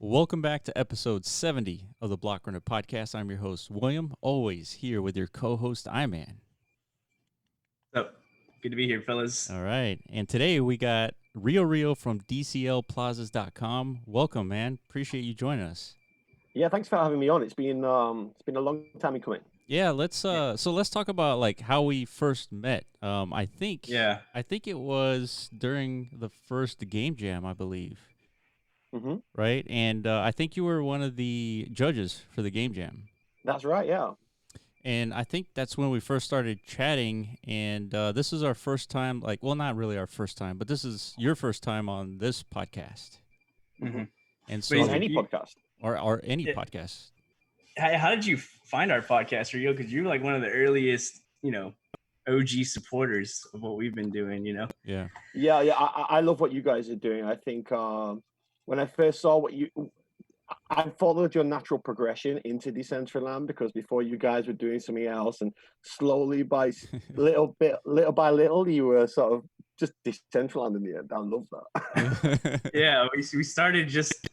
Welcome back to episode 70 of the Block Runner Podcast. I'm your host, William, always here with your co-host, Iman. So, good to be here, fellas. All right. And today we got Riorio from DCLplazas.com. Welcome, man. Appreciate you joining us. Yeah, thanks for having me on. It's been a long time in coming. Yeah, let's talk about like how we first met. I think it was during the first game jam, I believe. Mm-hmm. Right? And I think you were one of the judges for the game jam. That's right, yeah. And I think that's when we first started chatting. And this is our first time, not really our first time, but this is your first time on this podcast. Mm-hmm. And so, any podcast. Or any podcast. How did you find our podcast, Rio? Because you're like one of the earliest, OG supporters of what we've been doing, Yeah. I love what you guys are doing. I think when I first saw I followed your natural progression into Decentraland, because before you guys were doing something else, and slowly by little by little, you were sort of just Decentraland in the end. I love that. Yeah, we started just,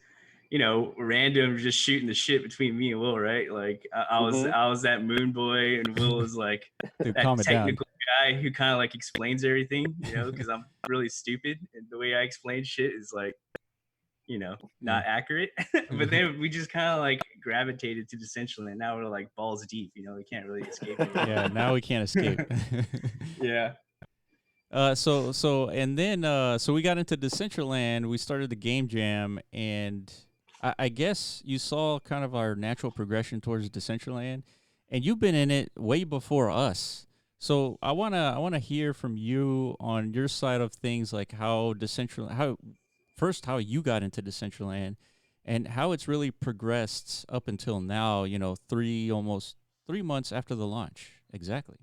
random, just shooting the shit between me and Will, right? Like I was that moon boy, and Will was like that technical guy who kind of like explains everything, because I'm really stupid, and the way I explain shit is like, not accurate. But then we just kind of like gravitated to Decentraland. Now we're like balls deep, we can't really escape it. Yeah, now we can't escape. Yeah. So we got into Decentraland. We started the game jam, and I guess you saw kind of our natural progression towards Decentraland, and you've been in it way before us. So I wanna hear from you on your side of things, like how you got into Decentraland, and how it's really progressed up until now. Almost 3 months after the launch, exactly.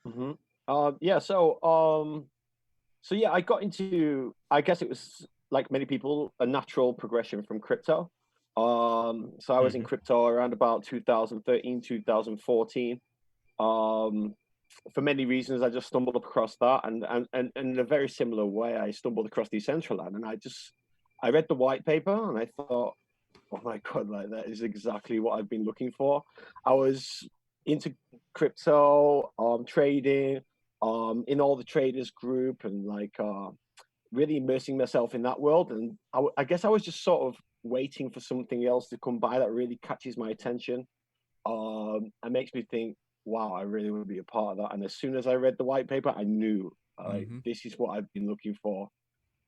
Mm-hmm. I got into, I guess it was like many people, a natural progression from crypto. So I was in crypto around about 2013, 2014. For many reasons, I just stumbled across that, and in a very similar way, I stumbled across Decentraland, and I read the white paper, and I thought, oh my God, like that is exactly what I've been looking for. I was into crypto, trading, in all the traders group, and like really immersing myself in that world. And I guess I was just sort of waiting for something else to come by that really catches my attention, and makes me think, wow, I really want to be a part of that. And as soon as I read the white paper, I knew this is what I've been looking for.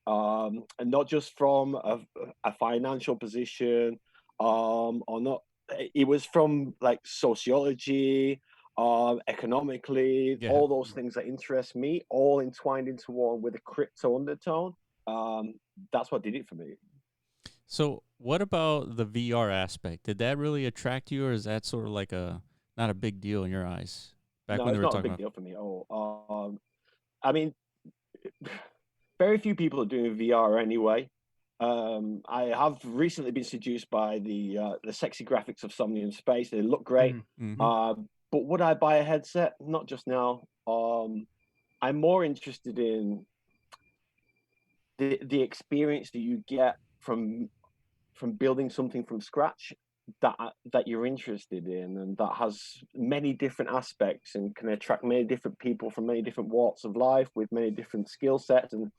And not just from a financial position, or not. It was from like sociology, economically, all those things that interest me, all entwined into one with a crypto undertone. That's what did it for me. So what about the VR aspect? Did that really attract you, or is that sort of like not a big deal in your eyes? No, it's not a big deal for me. I mean, very few people are doing VR anyway. I have recently been seduced by the sexy graphics of Somnium Space. They look great. Mm-hmm. But would I buy a headset? Not just now. I'm more interested in the experience that you get from building something from scratch that you're interested in, and that has many different aspects and can attract many different people from many different walks of life with many different skill sets, and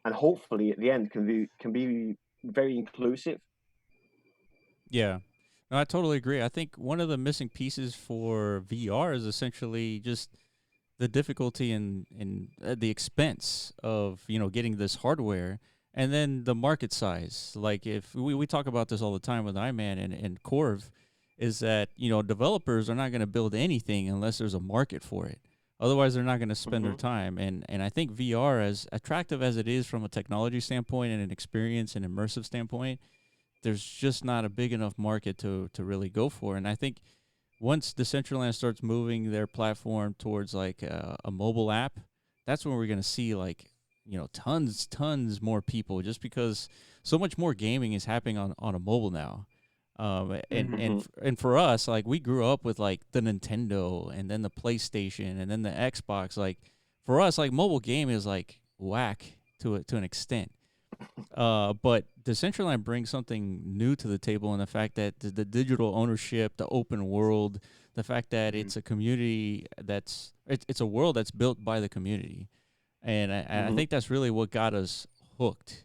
hopefully at the end can be very inclusive. Yeah, no, I totally agree. I think one of the missing pieces for VR is essentially just the difficulty and the expense of getting this hardware, and then the market size. Like if we talk about this all the time with Iman and Corv, is that developers are not going to build anything unless there's a market for it. Otherwise, they're not going to spend their time. And I think VR, as attractive as it is from a technology standpoint and an experience and immersive standpoint, there's just not a big enough market to really go for. And I think once Decentraland starts moving their platform towards like a mobile app, that's when we're going to see like tons more people, just because so much more gaming is happening on a mobile now. And for us, like we grew up with like the Nintendo and then the PlayStation and then the Xbox. Like for us, like mobile game is like whack to an extent. But Decentraland brings something new to the table in the fact that the digital ownership, the open world, the fact that it's a community it's a world that's built by the community, and I think that's really what got us hooked.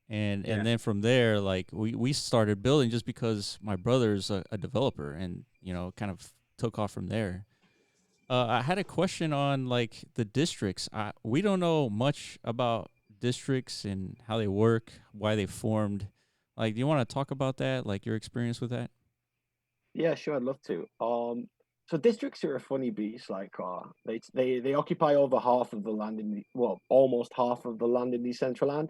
And then from there, like we started building just because my brother's a developer, and kind of took off from there. I had a question on like the districts. We don't know much about districts and how they work, why they formed. Like, do you want to talk about that? Like your experience with that? Yeah, sure, I'd love to. So districts are a funny beast. Like, they occupy over half of the land almost half of the land in Decentraland.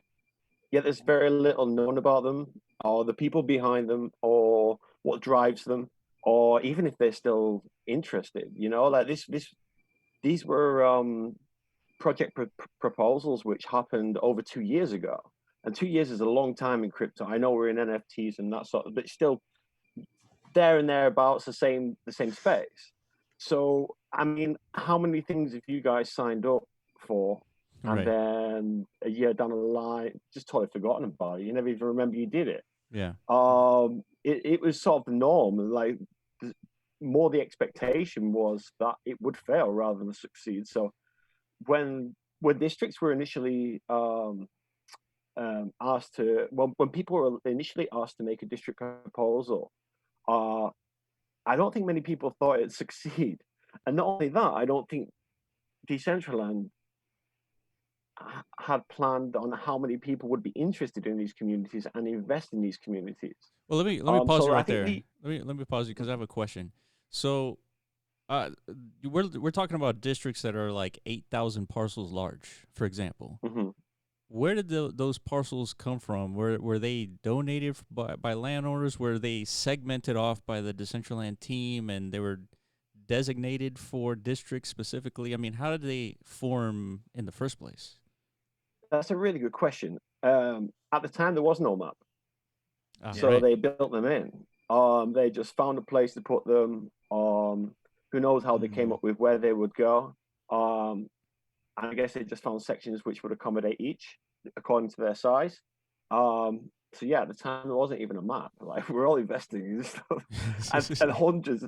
Yet there's very little known about them, or the people behind them, or what drives them, or even if they're still interested. Like these were project proposals which happened over 2 years ago, and 2 years is a long time in crypto. I know we're in NFTs and that sort of, but still there and thereabouts the same space. So I mean, how many things have you guys signed up for, and Right. then a year down the line just totally forgotten about it? You never even remember you did it. Yeah. It was sort of the norm. Like, more the expectation was that it would fail rather than succeed. So when districts were initially asked to, when people were initially asked to make a district proposal, I don't think many people thought it'd succeed. And not only that, I don't think Decentraland had planned on how many people would be interested in these communities and invest in these communities. Well, let me pause you right there. The, Let me pause you because I have a question. So, we're talking about districts that are like 8,000 parcels large, for example. Where did those parcels come from? Were they donated by landowners? Were they segmented off by the Decentraland team, and they were designated for districts specifically? I mean, how did they form in the first place? That's a really good question. At the time, there was no map, so right. they built them in. They just found a place to put them. Who knows how they came up with where they would go? I guess they just found sections which would accommodate each according to their size. So yeah, at the time there wasn't even a map. Like, we're all investing in stuff, and hundreds,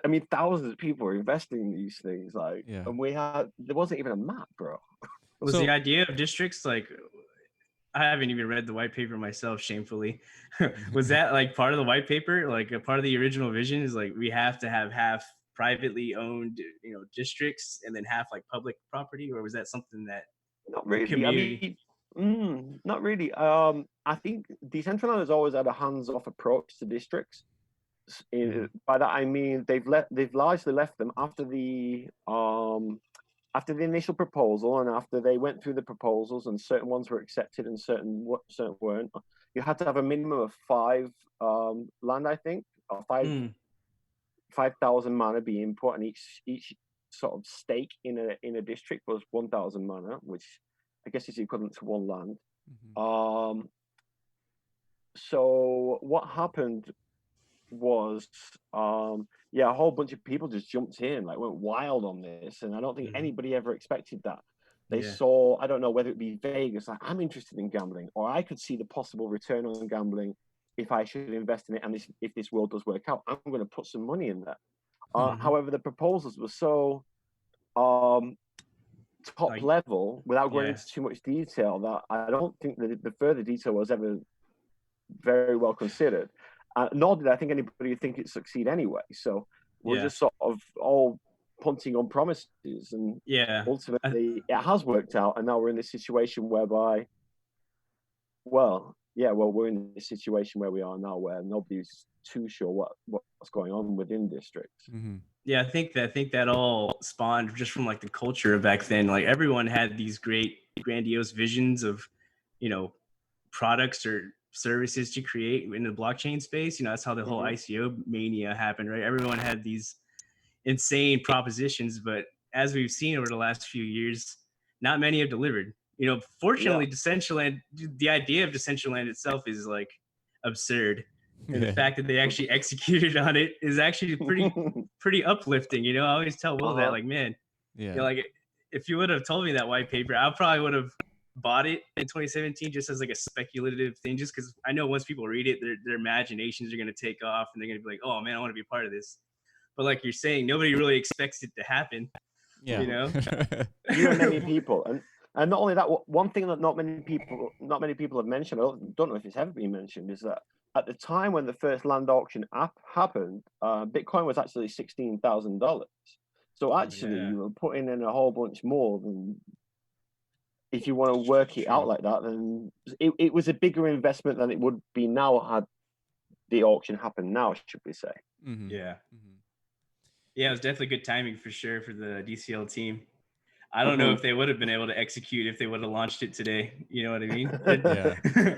I mean thousands of people are investing in these things. Like, and there wasn't even a map, bro. Was the idea of districts like? I haven't even read the white paper myself, shamefully. Was that like part of the white paper? Like a part of the original vision is like we have to have half privately owned, districts and then half like public property, or was that something that not really? Community? I mean, not really. I think Decentraland has always had a hands-off approach to districts. By that I mean they've largely left them after the initial proposal, and after they went through the proposals and certain ones were accepted and certain weren't. You had to have a minimum of 5 land, I think, or 5,000 mana be input, and each sort of stake in a district was 1,000 mana, which I guess is equivalent to 1 land. So what happened was, a whole bunch of people just jumped in, like went wild on this, and I don't think anybody ever expected that. They saw, I don't know whether it be Vegas, like, I'm interested in gambling, or I could see the possible return on gambling if I should invest in it, and if this world does work out, I'm going to put some money in there. However, the proposals were so top level, without going into too much detail, that I don't think that the further detail was ever very well considered. Nor did I think anybody think it succeed anyway. So we're just sort of all punting on promises, and ultimately it has worked out. And now we're in this situation whereby, we're in this situation where we are now, where nobody's too sure what's going on within districts. Yeah, I think that all spawned just from like the culture back then. Like, everyone had these great grandiose visions of, products or services to create in the blockchain space. That's how the whole ICO mania happened, right? Everyone had these insane propositions, but as we've seen over the last few years, not many have delivered. Fortunately, Decentraland, the idea of Decentraland itself is like absurd. And the fact that they actually executed on it is actually pretty uplifting. I always tell Will that, like, man, like, if you would have told me that white paper, I probably would have bought it in 2017 just as like a speculative thing, just because I know once people read it, their imaginations are going to take off and they're going to be like, oh man, I want to be a part of this. But like you're saying, nobody really expects it to happen. Yeah. You know, fewer many people, and not only that, one thing that not many people have mentioned, I don't know if it's ever been mentioned, is that at the time when the first land auction app happened, Bitcoin was actually $16,000. So actually, you were putting in a whole bunch more than, if you want to work it out like that, then it was a bigger investment than it would be now had the auction happened now, should we say. Mm-hmm. Yeah. Mm-hmm. Yeah, it was definitely good timing for sure for the DCL team. I don't know if they would have been able to execute if they would have launched it today. You know what I mean? Yeah.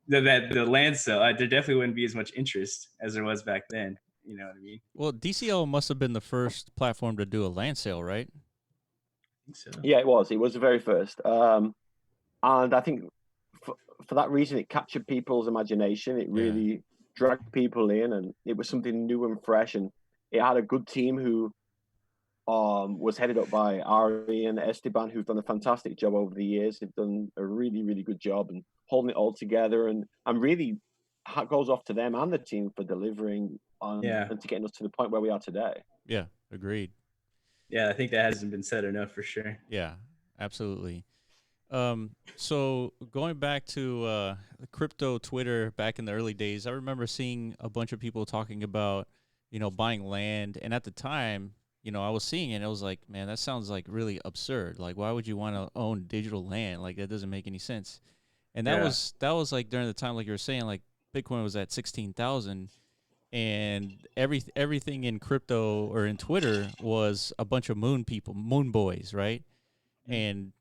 The land sale, there definitely wouldn't be as much interest as there was back then. You know what I mean? Well, DCL must have been the first platform to do a land sale, right? I think so. Yeah, it was. It was the very first. And I think for that reason, it captured people's imagination. It really dragged people in, and it was something new and fresh. And it had a good team who was headed up by Ari and Esteban, who've done a fantastic job over the years. They've done a really, really good job and holding it all together. And really, hat goes off to them and the team for delivering and to getting us to the point where we are today. Yeah, agreed. Yeah, I think that hasn't been said enough for sure. Yeah, absolutely. So going back to the crypto Twitter back in the early days, I remember seeing a bunch of people talking about, buying land. And at the time, I was seeing it and I was like, man, that sounds like really absurd. Like, why would you want to own digital land? Like, that doesn't make any sense. And that was like during the time, like you were saying, like Bitcoin was at 16,000 and everything in crypto or in Twitter was a bunch of moon boys, right? Mm-hmm. And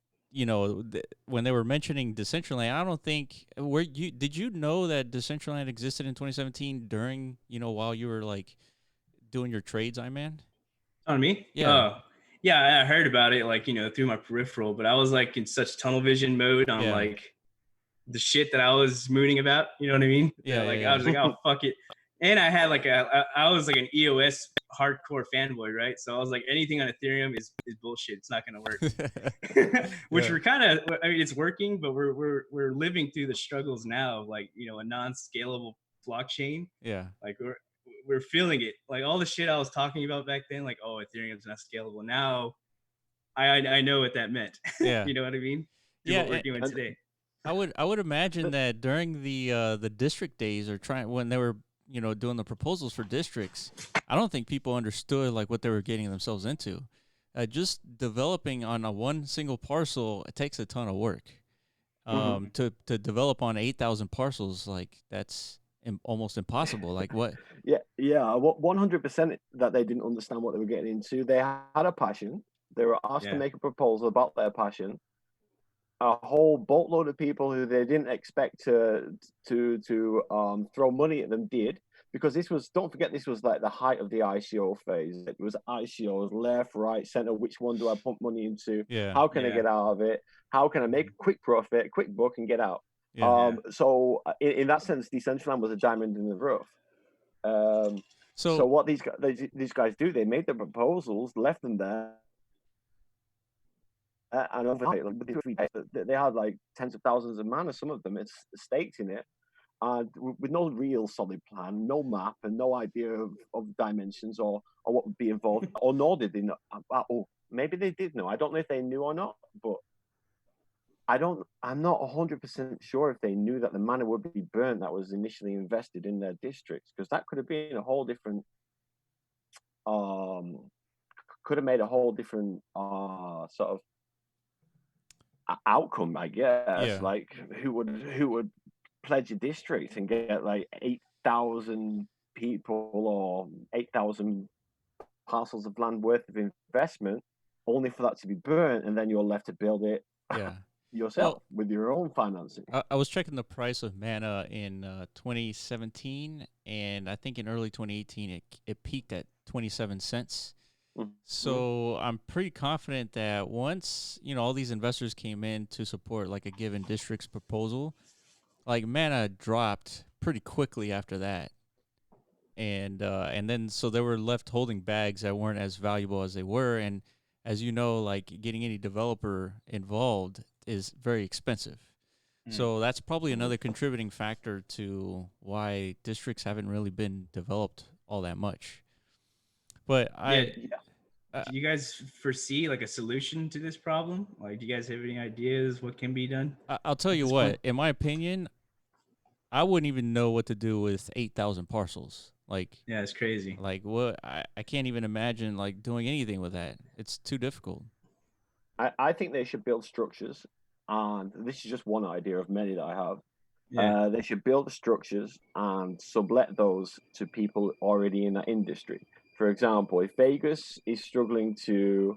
when they were mentioning Decentraland, I don't think did you know that Decentraland existed in 2017 during while you were like doing your trades, man? On me? Yeah. Yeah, I heard about it like through my peripheral, but I was like in such tunnel vision mode on like the shit that I was mooning about. You know what I mean? Yeah. I was like, oh fuck it. And I had like I was like an EOS hardcore fanboy, right? So I was like, anything on Ethereum is bullshit. It's not gonna work. Which we're kind of, I mean, it's working, but we're living through the struggles now of like a non-scalable blockchain. Yeah. Like we're feeling it. Like all the shit I was talking about back then, like, oh, Ethereum's not scalable. Now I know what that meant. Yeah. You know what I mean? What we're doing today. I would imagine that during the district days or when they were doing the proposals for districts, I don't think people understood like what they were getting themselves into. Just developing on one single parcel, it takes a ton of work. To develop on 8,000 parcels, like that's almost impossible. Like what? Yeah. 100% that they didn't understand what they were getting into. They had a passion. They were asked to make a proposal about their passion. A whole boatload of people who they didn't expect to throw money at them did, because don't forget, this was like the height of the ICO phase. It was ICOs left, right, center. Which one do I pump money into? How can I get out of it? How can I make a quick profit, quick buck, and get out? So in that sense, Decentraland was a diamond in the rough. So what these guys do, they made the proposals, left them there. And overnight, they had like tens of thousands of mana, some of them it's staked in it, and with no real solid plan, no map, and no idea of dimensions or what would be involved, or nor did they know. Or maybe they did know. I don't know if they knew or not, but I'm not 100% sure if they knew that the mana would be burnt that was initially invested in their districts, because that could have been a whole different could have made a whole different sort of outcome, I guess. Like who would pledge a district and get like 8,000 people or 8,000 parcels of land worth of investment, only for that to be burnt, and then you're left to build it yourself with your own financing. I was checking the price of mana in 2017, and I think in early 2018 it peaked at 27 cents. So I'm pretty confident that once all these investors came in to support like a given district's proposal, like mana dropped pretty quickly after that, and then so they were left holding bags that weren't as valuable as they were. And as you know, like getting any developer involved is very expensive. So that's probably another contributing factor to why districts haven't really been developed all that much. But do you guys foresee like a solution to this problem? Like, do you guys have any ideas what can be done? I'll tell you what, in my opinion, I wouldn't even know what to do with 8,000 parcels. Like, yeah, it's crazy. Like, what? I can't even imagine like doing anything with that. It's too difficult. I think they should build structures, and this is just one idea of many that I have. Yeah. They should build the structures and sublet those to people already in that industry. For example, if Vegas is struggling to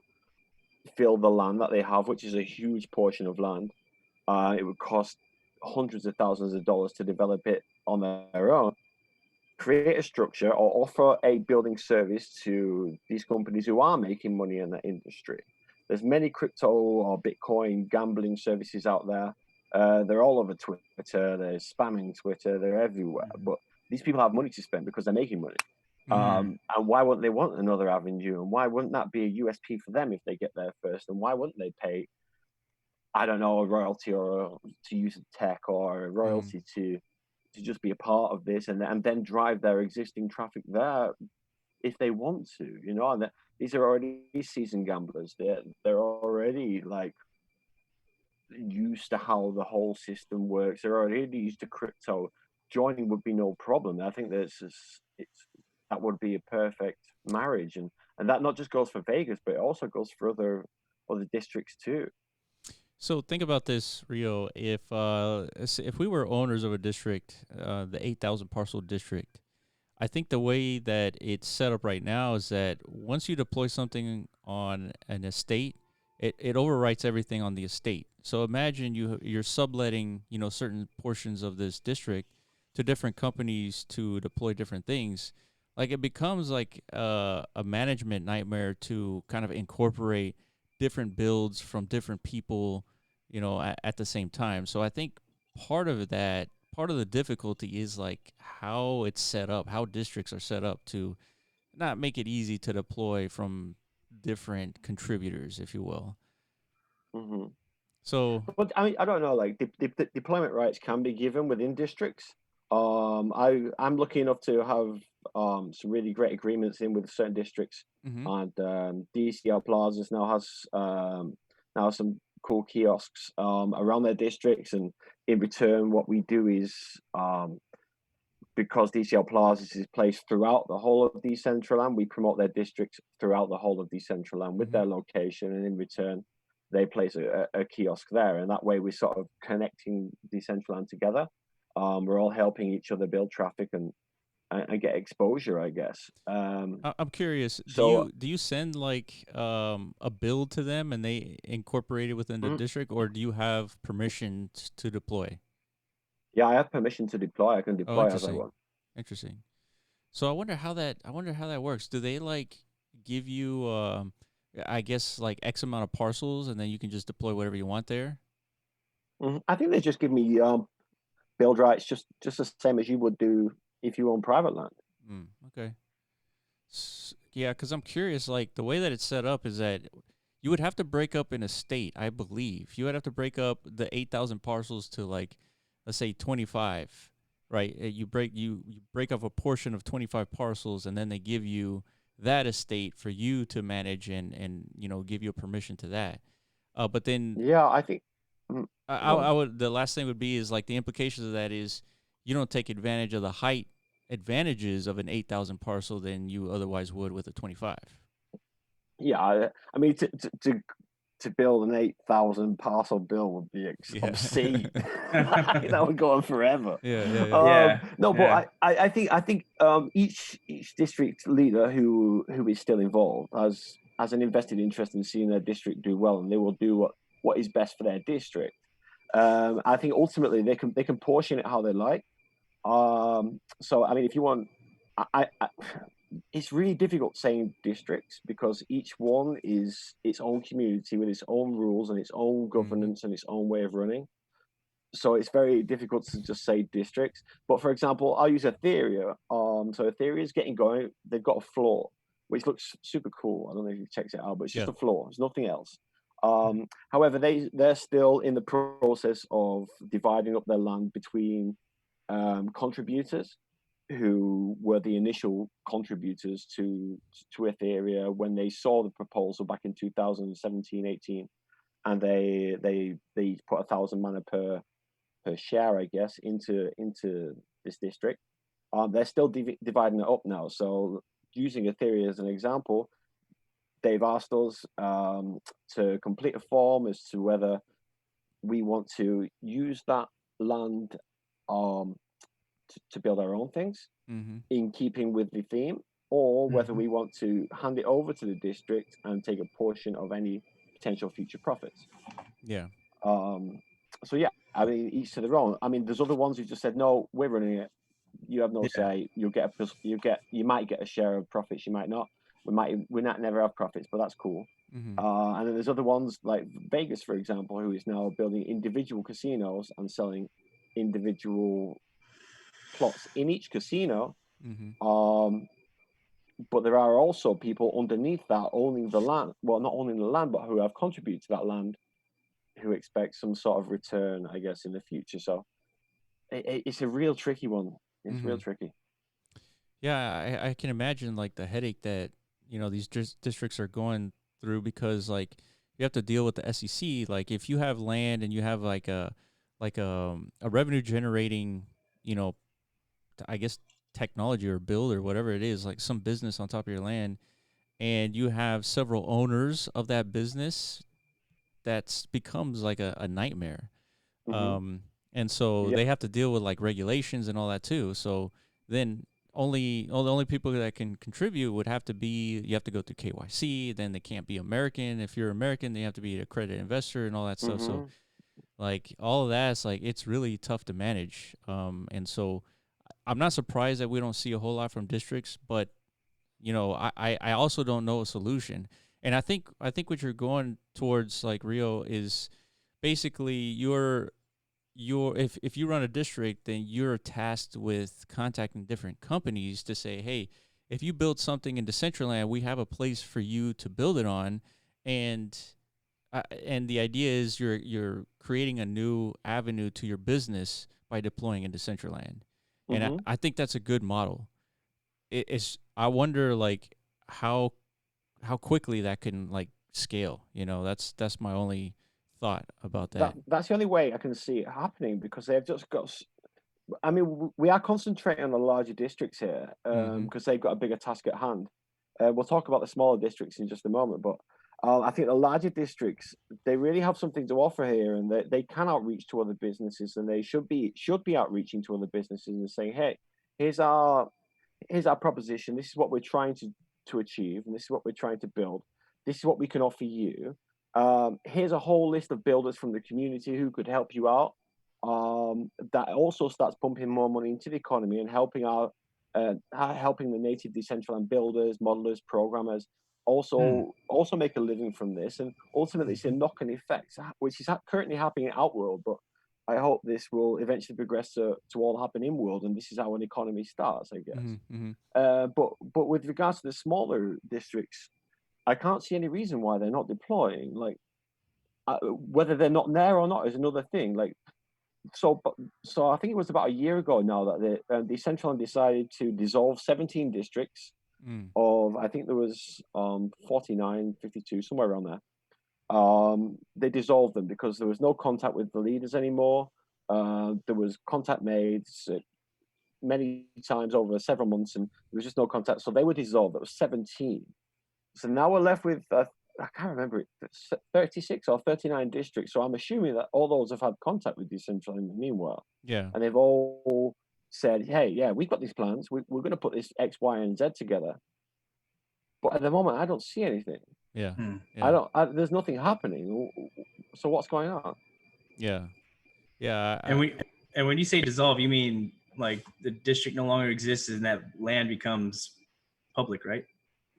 fill the land that they have, which is a huge portion of land, it would cost hundreds of thousands of dollars to develop it on their own. Create a structure or offer a building service to these companies who are making money in that industry. There's many crypto or Bitcoin gambling services out there. They're all over Twitter. They're spamming Twitter. They're everywhere. But these people have money to spend because they're making money. And why wouldn't they want another avenue? And why wouldn't that be a USP for them if they get there first? And why wouldn't they pay, I don't know, a royalty or to use the tech or a royalty to just be a part of this and then drive their existing traffic there if they want to, you know? And these are already seasoned gamblers. They're already like used to how the whole system works. They're already used to crypto. Joining would be no problem. I think that would be a perfect marriage, and that not just goes for Vegas, but it also goes for other districts too. So think about this, Rio. If we were owners of a district, the 8,000 parcel district, I think the way that it's set up right now is that once you deploy something on an estate, it overwrites everything on the estate. So imagine you're subletting, certain portions of this district to different companies to deploy different things. Like it becomes like a management nightmare to kind of incorporate different builds from different people, at the same time. So I think part of the difficulty is like how it's set up, how districts are set up to not make it easy to deploy from different contributors, if you will. Mm-hmm. So, but I mean, I don't know. Like the deployment rights can be given within districts. I'm lucky enough to have some really great agreements in with certain districts, and DCL Plazas now has now some cool kiosks around their districts, and in return, what we do is because DCL Plazas is placed throughout the whole of Decentraland, we promote their districts throughout the whole of Decentraland with their location, and in return, they place a kiosk there, and that way we're sort of connecting Decentraland together. We're all helping each other build traffic and get exposure, I guess. I'm curious. Do you send like a build to them and they incorporate it within the district, or do you have permission to deploy? Yeah, I have permission to deploy. I can deploy as I want. Interesting. So I wonder how that works. Do they like give you I guess like X amount of parcels and then you can just deploy whatever you want there? I think they just give me build rights just the same as you would do if you own private land. Okay. Yeah, because I'm curious, like the way that it's set up is that you would have to break up an estate, I believe. You would have to break up the 8,000 parcels to like, let's say 25, right? You break up a portion of 25 parcels and then they give you that estate for you to manage and give you a permission to that. But then yeah, I think I would, the last thing would be is like the implications of that is you don't take advantage of the height advantages of an 8,000 parcel than you otherwise would with a 25. Yeah, I mean to build an 8,000 parcel bill would be obscene. That would go on forever. But I think each district leader who is still involved has an invested interest in seeing their district do well, and they will do what is best for their district. I think ultimately they can portion it how they like. So I mean, if you want, it's really difficult saying districts because each one is its own community with its own rules and its own governance and its own way of running. So it's very difficult to just say districts. But for example, I'll use Ethereum. So Ethereum is getting going. They've got a floor, which looks super cool. I don't know if you've checked it out, but it's just a floor. There's nothing else. However, they're still in the process of dividing up their land between contributors who were the initial contributors to Ethereum when they saw the proposal back in 2017-18, and they put 1,000 mana per share, I guess, into this district. They're still dividing it up now. So using Ethereum as an example, they've asked us to complete a form as to whether we want to use that land to build our own things in keeping with the theme, or whether we want to hand it over to the district and take a portion of any potential future profits. Yeah. So yeah, I mean, each to their own. I mean, there's other ones who just said, no, we're running it. You have no say. You might get a share of profits. You might not. We might never have profits, but that's cool. And then there's other ones like Vegas, for example, who is now building individual casinos and selling individual plots in each casino. But there are also people underneath that owning the land. Well, not owning the land, but who have contributed to that land, who expect some sort of return, I guess, in the future. So it's a real tricky one. It's real tricky. Yeah, I can imagine like the headache that these districts are going through, because like you have to deal with the SEC. Like if you have land and you have like a revenue generating, I guess technology or build or whatever it is, like some business on top of your land, and you have several owners of that business, that becomes like a nightmare. And so they have to deal with like regulations and all that too. So then the only people that can contribute would have to be, you have to go through KYC, then they can't be American. If you're American, they have to be an accredited investor and all that stuff. So like all of that is like, it's really tough to manage. And so I'm not surprised that we don't see a whole lot from districts, but I also don't know a solution. And I think what you're going towards, like Rio, is basically if you run a district, then you're tasked with contacting different companies to say, hey, if you build something in Decentraland, we have a place for you to build it on, and the idea is you're creating a new avenue to your business by deploying in Decentraland. And I think that's a good model. I wonder like how quickly that can like scale. That's my only thought about that. That's the only way I can see it happening, because they've just got. I mean, we are concentrating on the larger districts here because they've got a bigger task at hand. We'll talk about the smaller districts in just a moment, but I think the larger districts, they really have something to offer here, and they can outreach to other businesses, and they should be outreaching to other businesses and saying, hey, here's our proposition. This is what we're trying to achieve, and this is what we're trying to build. This is what we can offer you. Here's a whole list of builders from the community who could help you out. That also starts pumping more money into the economy and helping the native Decentraland builders, modelers, programmers also make a living from this. And ultimately, it's a knock-on effect, which is currently happening in Outworld, but I hope this will eventually progress to all happen in world, and this is how an economy starts, I guess. But with regards to the smaller districts, I can't see any reason why they're not deploying. Like, whether they're not there or not is another thing. Like, so I think it was about a year ago now that the Decentraland decided to dissolve 17 districts of, I think there was 49, 52, somewhere around there. They dissolved them because there was no contact with the leaders anymore. There was contact made many times over several months, and there was just no contact. So they were dissolved. That was 17. So now we're left with, I can't remember, 36 or 39 districts. So I'm assuming that all those have had contact with Decentraland in the meanwhile. Yeah. And they've all said, hey, yeah, we've got these plans. We're going to put this X, Y, and Z together. But at the moment, I don't see anything. Yeah. There's nothing happening. So what's going on? Yeah. Yeah. And when you say dissolve, you mean like the district no longer exists and that land becomes public, right?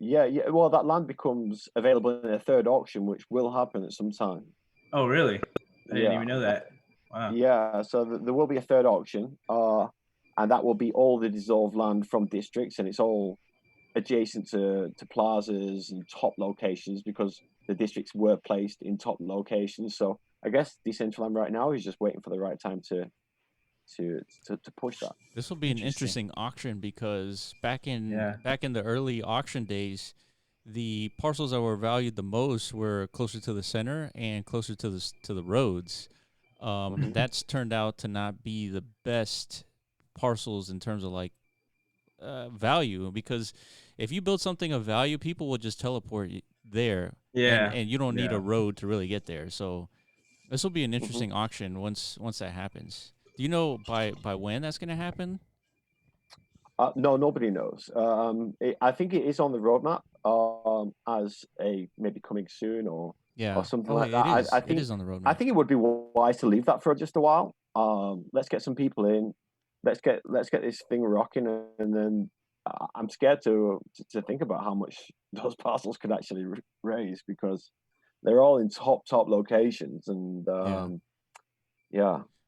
Yeah. Well, that land becomes available in a third auction, which will happen at some time. Oh, really? I didn't even know that. Wow. Yeah. So there will be a third auction, and that will be all the dissolved land from districts, and it's all adjacent to plazas and top locations, because the districts were placed in top locations. So I guess Decentraland right now is just waiting for the right time to push that. This will be an interesting auction because back in the early auction days, the parcels that were valued the most were closer to the center and closer to the roads. That's turned out to not be the best parcels in terms of like value, because if you build something of value, people will just teleport there. And you don't need a road to really get there. So this will be an interesting auction once that happens. Do you know by when that's going to happen? No, nobody knows. I think it is on the roadmap as a maybe coming soon or something like that. I think it is on the roadmap. I think it would be wise to leave that for just a while. Let's get some people in. Let's get this thing rocking, and then I'm scared to think about how much those parcels could actually raise, because they're all in top locations, and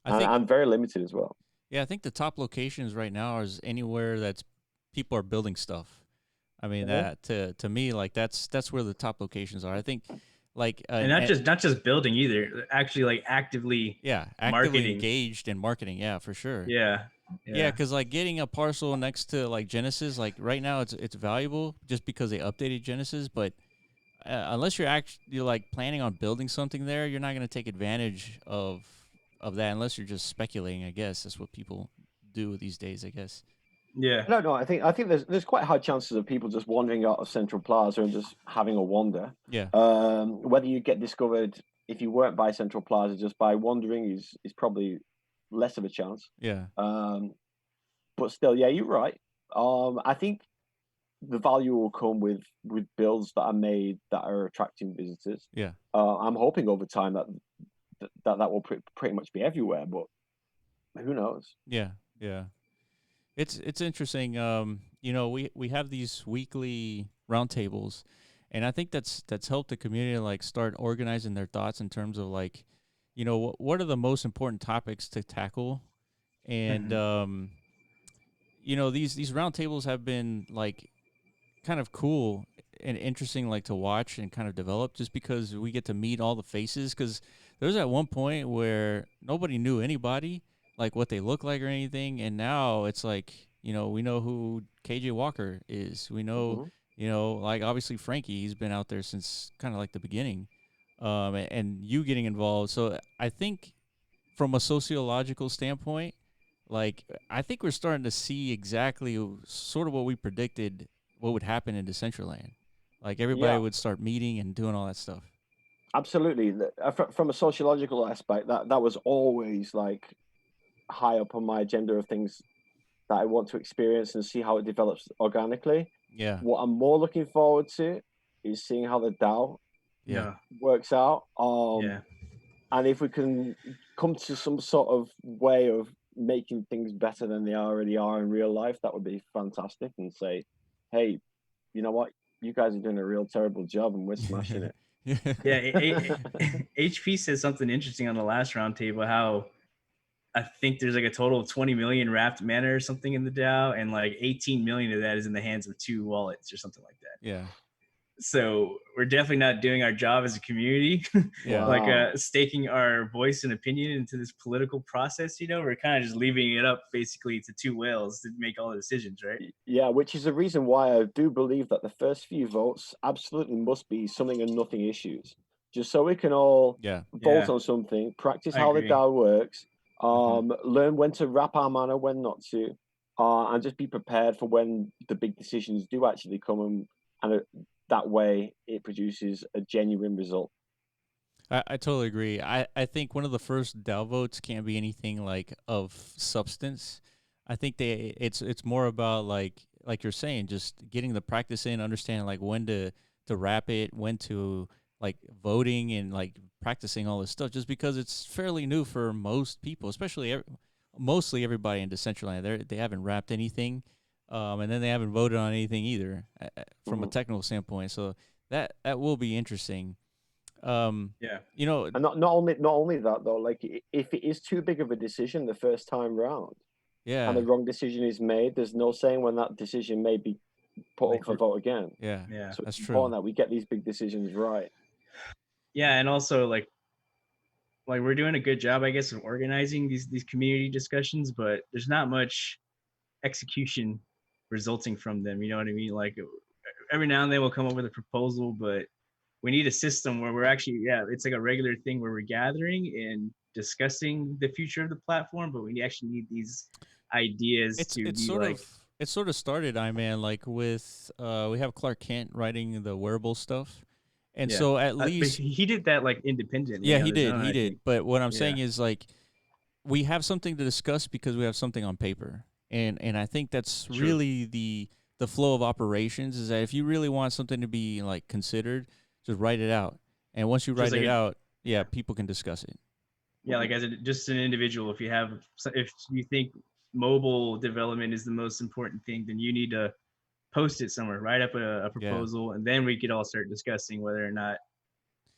I'm very limited as well. Yeah, I think the top locations right now is anywhere that's people are building stuff. I mean, that to me, like that's where the top locations are. I think, like, and not just building either. Actually, like actively marketing. Engaged in marketing. Yeah, for sure. Yeah, because like getting a parcel next to like Genesis, like right now it's valuable just because they updated Genesis, but unless you're like planning on building something there, you're not going to take advantage of that unless you're just speculating. I guess that's what people do these days, I guess. Yeah. No. I think there's quite high chances of people just wandering out of Central Plaza and just having a wander. Yeah. Whether you get discovered if you weren't by Central Plaza just by wandering is probably less of a chance. Yeah. But still, yeah, you're right. I think the value will come with builds that are made that are attracting visitors. Yeah. I'm hoping over time that will pretty much be everywhere, but who knows? Yeah. It's interesting. We have these weekly roundtables, and I think that's helped the community like start organizing their thoughts in terms of like, what are the most important topics to tackle, and these roundtables have been like kind of cool and interesting, like to watch and kind of develop, just because we get to meet all the faces. Because there was at one point where nobody knew anybody, like what they look like or anything, and now it's like we know who KJ Walker is. We know like obviously Frankie, he's been out there since kind of like the beginning, and you getting involved. So I think from a sociological standpoint, like I think we're starting to see exactly sort of what we predicted what would happen in Decentraland. Like everybody would start meeting and doing all that stuff. Absolutely. From a sociological aspect, that was always like high up on my agenda of things that I want to experience and see how it develops organically. Yeah. What I'm more looking forward to is seeing how the DAO works out. And if we can come to some sort of way of making things better than they already are in real life, that would be fantastic. And say, hey, you know what? You guys are doing a real terrible job and we're smashing it. HP said something interesting on the last roundtable, how I think there's like a total of 20 million wrapped mana or something in the DAO, and like 18 million of that is in the hands of 2 wallets or something like that. Yeah. So we're definitely not doing our job as a community, like staking our voice and opinion into this political process. We're kind of just leaving it up basically to 2 whales to make all the decisions, right? Yeah, which is the reason why I do believe that the first few votes absolutely must be something and nothing issues, just so we can all vote on something, practice how the DAO works, learn when to wrap our mana, when not to, and just be prepared for when the big decisions do actually come, and that way it produces a genuine result. I totally agree. I think one of the first DAO votes can't be anything like of substance. I think it's more about like you're saying, just getting the practice in, understanding like when to wrap it, when to like voting, and like practicing all this stuff, just because it's fairly new for most people, especially mostly everybody in Decentraland. They haven't wrapped anything. And then they haven't voted on anything either from a technical standpoint. So that will be interesting. And not only that though, like if it is too big of a decision the first time round, and the wrong decision is made, there's no saying when that decision may be put up for vote again. So that's it's important that we get these big decisions right. Yeah, and also like we're doing a good job, I guess, of organizing these community discussions, but there's not much execution resulting from them. You know what I mean? Like every now and then we'll come up with a proposal, but we need a system where we're actually, it's like a regular thing where we're gathering and discussing the future of the platform, but we actually need these ideas to it's be sort like. of it sort of started, like with we have Clark Kent writing the wearable stuff, and Yeah, so at but least he did that like independently yeah, on he his did, own, he I did. think. But what I'm Yeah, saying is like we have something to discuss because we have something on paper, and I think that's true. really the flow of operations is that if you really want something to be like considered, just write it out, and once you Just write like it out, yeah, people can discuss it. yeah, like as just an individual, if you think mobile development is the most important thing, then you need to post it somewhere, write up a Yeah, proposal, and then we could all start discussing whether or not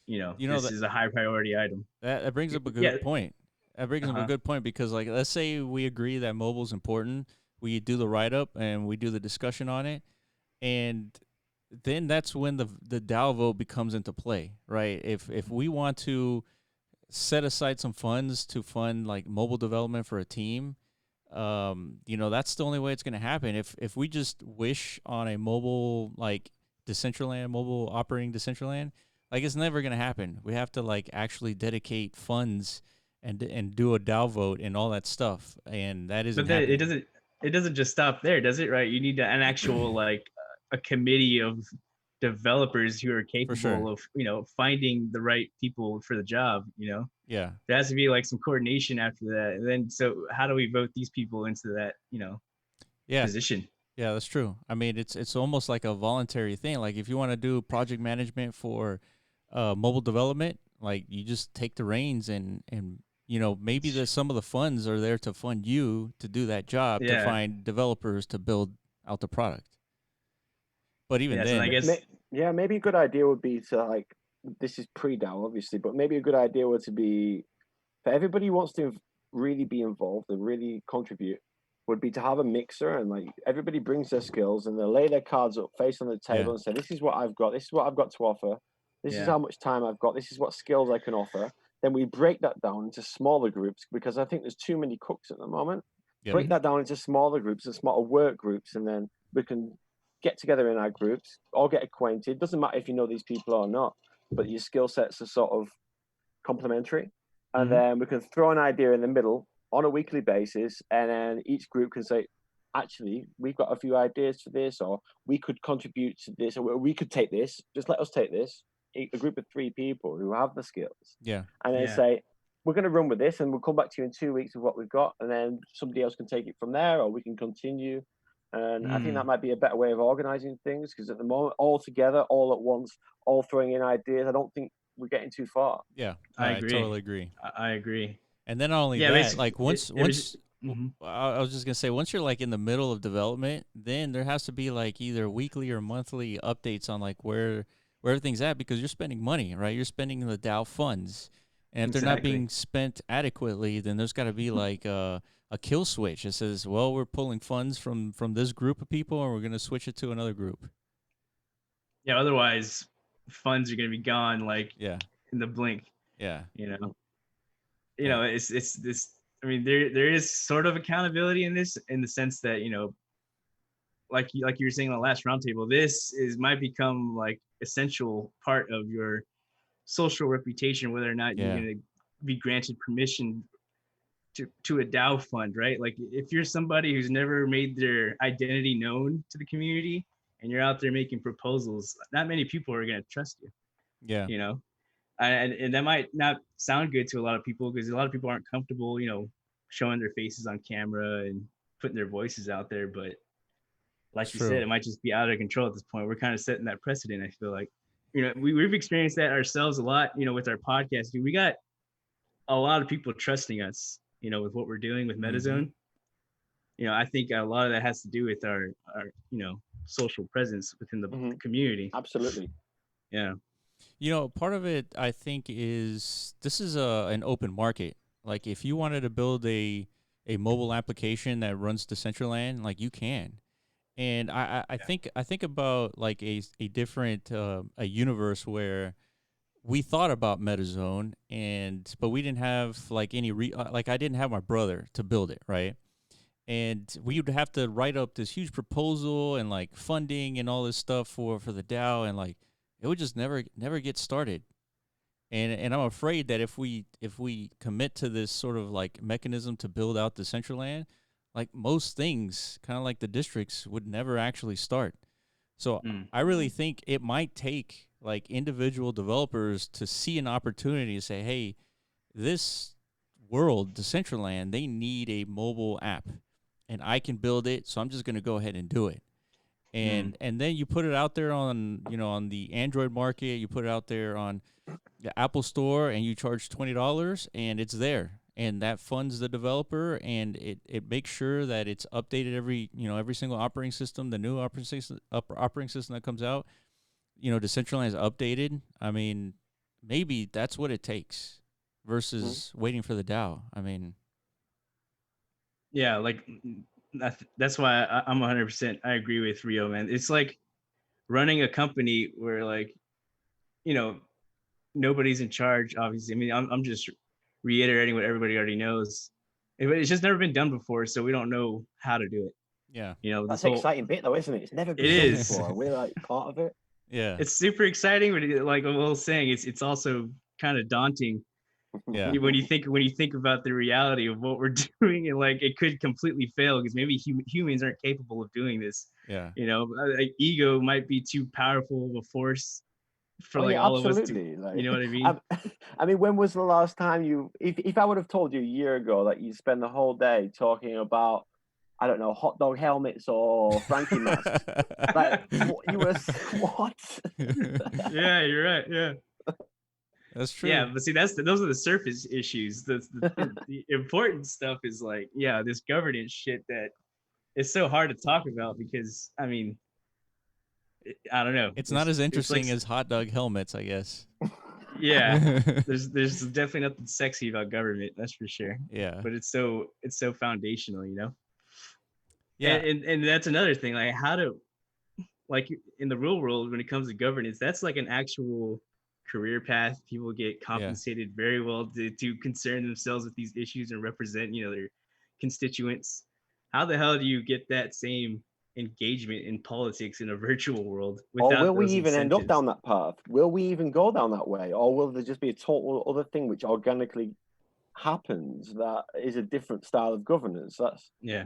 you know this that is a high priority item. that brings up a Yeah. good point. That brings up a Uh-huh. good point because, like, let's say we agree that mobile is important. We do the write up and we do the discussion on it, and then that's when the DAO vote becomes into play, right? If we want to set aside some funds to fund like mobile development for a team, that's the only way it's going to happen. If we just wish on a mobile like Decentraland, mobile operating Decentraland, like it's never going to happen. We have to like actually dedicate funds and do a DAO vote and all that stuff, and that isn't But then happening. it doesn't just stop there, does it? Right? You need an actual like a committee of developers who are For capable sure. of finding the right people for the job. Yeah. There has to be like some coordination after that, and then so how do we vote these people into that Yeah. position? Yeah, that's true. I mean, it's almost like a voluntary thing. Like if you want to do project management for mobile development, like you just take the reins and maybe some of the funds are there to fund you to do that job to Yeah. find developers to build out the product. But even Yes, and I then, guess Yeah, maybe a good idea would be to like, this is pre-DAO obviously, but maybe a good idea would to be for everybody who wants to really be involved and really contribute would be to have a mixer and like everybody brings their skills and they lay their cards up face on the yeah, table and say, this is what I've got, this is what I've got to offer, this is yeah. how much time I've got, this is what skills I can offer. Then we break that down into smaller groups because I think there's too many cooks at the moment. yep, Break that down into smaller groups and smaller work groups, and then we can get together in our groups, all get acquainted. Doesn't matter if you know these people or not, but your skill sets are sort of complementary. And Mm-hmm. then we can throw an idea in the middle on a weekly basis, and then each group can say, actually, we've got a few ideas for this, or we could contribute to this, or we could take this. Just let us take this. A group of 3 people who have the skills, yeah, and then Yeah. say, we're going to run with this, and we'll come back to you in 2 weeks with what we've got, and then somebody else can take it from there, or we can continue. And I think that might be a better way of organizing things, because at the moment, all together, all at once, all throwing in ideas, I don't think we're getting too far. yeah. I I agree. totally agree. I agree. And then not only Yeah, that, basically, like once it was. once Mm-hmm. I was just gonna say once you're like in the middle of development, then there has to be like either weekly or monthly updates on like where everything's at because you're spending money, right? You're spending the DAO funds, and if they're not Exactly. being spent adequately, then there's got to be like a kill switch that says, well, we're pulling funds from this group of people and we're gonna switch it to another group. Yeah. Otherwise, funds are gonna be gone like Yeah, in the blink. yeah, You know. yeah, It's this. I mean, there is sort of accountability in this, in the sense that like you were saying on the last roundtable, this is might become like essential part of your social reputation, whether or not you're yeah, gonna be granted permission to a DAO fund, right? Like if you're somebody who's never made their identity known to the community and you're out there making proposals, not many people are going to trust you, yeah. you know? And that might not sound good to a lot of people because a lot of people aren't comfortable, showing their faces on camera and putting their voices out there. But It's like you said, true. it might just be out of control at this point. We're kind of setting that precedent. I feel like, we've experienced that ourselves a lot, with our podcast. We got a lot of people trusting us, with what we're doing with Mm-hmm. MetaZone. I think a lot of that has to do with our social presence within the Mm-hmm. community. Absolutely. Yeah. Part of it I think is this is an open market. Like if you wanted to build a mobile application that runs Decentraland, like you can. And I Yeah. think about like a different a universe where we thought about MetaZone, but we didn't have like any like I didn't have my brother to build it, right? And we would have to write up this huge proposal and like funding and all this stuff for the DAO, and like it would just never get started. And I'm afraid that if we commit to this sort of like mechanism to build out Decentraland, like most things, kind of like the districts, would never actually start. So I really think it might take like individual developers to see an opportunity to say, hey, this world, Decentraland, they need a mobile app, and I can build it, so I'm just going to go ahead and do it. And then you put it out there on, on the Android market, you put it out there on the Apple Store, and you charge $20, and it's there. And that funds the developer, and it makes sure that it's updated every single operating system, the new operating system that comes out, Decentraland is updated. I mean, maybe that's what it takes versus waiting for the DAO. I mean, yeah, like that's why I'm 100%. I agree with Rio, man. It's like running a company where like, nobody's in charge. Obviously, I mean, I'm just reiterating what everybody already knows. It's just never been done before, so we don't know how to do it. Yeah, that's the exciting bit, though, isn't it? It's never been done before. We're like part of it. Yeah, it's super exciting, but like Will was saying, it's also kind of daunting. Yeah, when you think about the reality of what we're doing, and like it could completely fail because maybe humans aren't capable of doing this. Yeah, like ego might be too powerful of a force for all of us to, like, you know what I mean? I mean, when was the last time if I would have told you a year ago that you'd spend the whole day talking about, I don't know, hot dog helmets or Frankie masks, like you were what? Yeah, you're right. Yeah, that's true. Yeah, but see, those are the surface issues. The important stuff is like, this governance shit that is so hard to talk about because, I mean, I don't know. It's not as interesting as hot dog helmets, I guess. Yeah, there's definitely nothing sexy about government, that's for sure. Yeah, but it's so foundational, Yeah, and that's another thing. Like, how to, like, in the real world, when it comes to governance, that's like an actual career path. People get compensated very well to concern themselves with these issues and represent, their constituents. How the hell do you get that same engagement in politics in a virtual world without or will we even incentives? end up down that path? Will we even go down that way, or will there just be a total other thing which organically happens that is a different style of governance? That's yeah.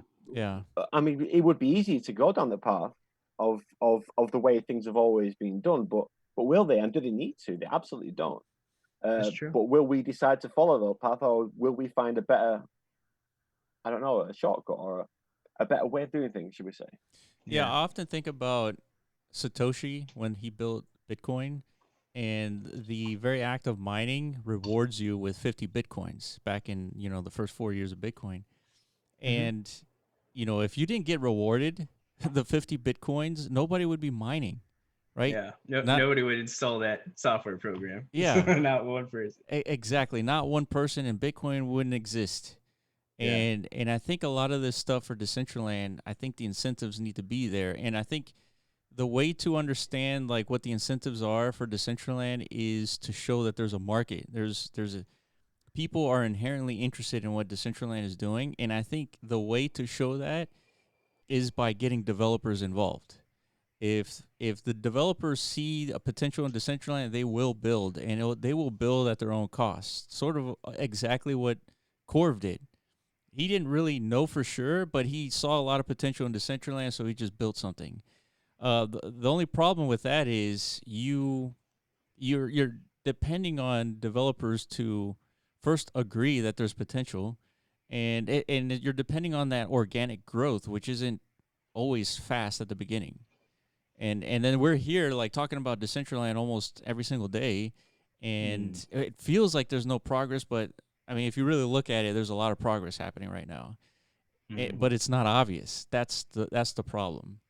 I mean, it would be easy to go down the path of the way things have always been done, but will they, and do they need to? They absolutely don't. That's true. But will we decide to follow the path, or will we find a better, I don't know, a shortcut or a better way of doing things, should we say? Yeah, I often think about Satoshi when he built Bitcoin, and the very act of mining rewards you with 50 Bitcoins back in, the first 4 years of Bitcoin. And, if you didn't get rewarded the 50 Bitcoins, nobody would be mining, right? Yeah, nobody would install that software program. Yeah. Not one person. Exactly. Not one person, and Bitcoin wouldn't exist. And I think a lot of this stuff for Decentraland, I think the incentives need to be there. And I think the way to understand like what the incentives are for Decentraland is to show that there's a market. People are inherently interested in what Decentraland is doing, and I think the way to show that is by getting developers involved. If the developers see a potential in Decentraland, they will build, and they will build at their own cost. Sort of exactly what Corv did. He didn't really know for sure, but he saw a lot of potential in Decentraland, so he just built something. The only problem with that is you're depending on developers to first agree that there's potential, and you're depending on that organic growth, which isn't always fast at the beginning. And then we're here like talking about Decentraland almost every single day, and it feels like there's no progress, but I mean, if you really look at it, there's a lot of progress happening right now, but it's not obvious. That's the problem.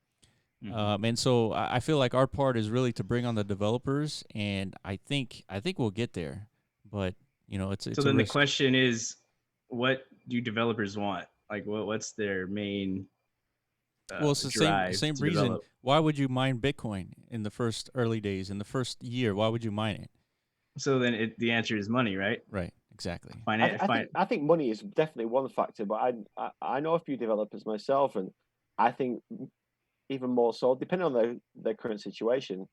And so I feel like our part is really to bring on the developers, and I think we'll get there. But it's so then the question is, what do developers want? Like, what's their main? Well, it's the same reason. Develop? Why would you mine Bitcoin in the first early days, in the first year? Why would you mine it? So then the answer is money, right? Right. Exactly. I think money is definitely one factor, but I know a few developers myself, and I think even more so, depending on their current situation,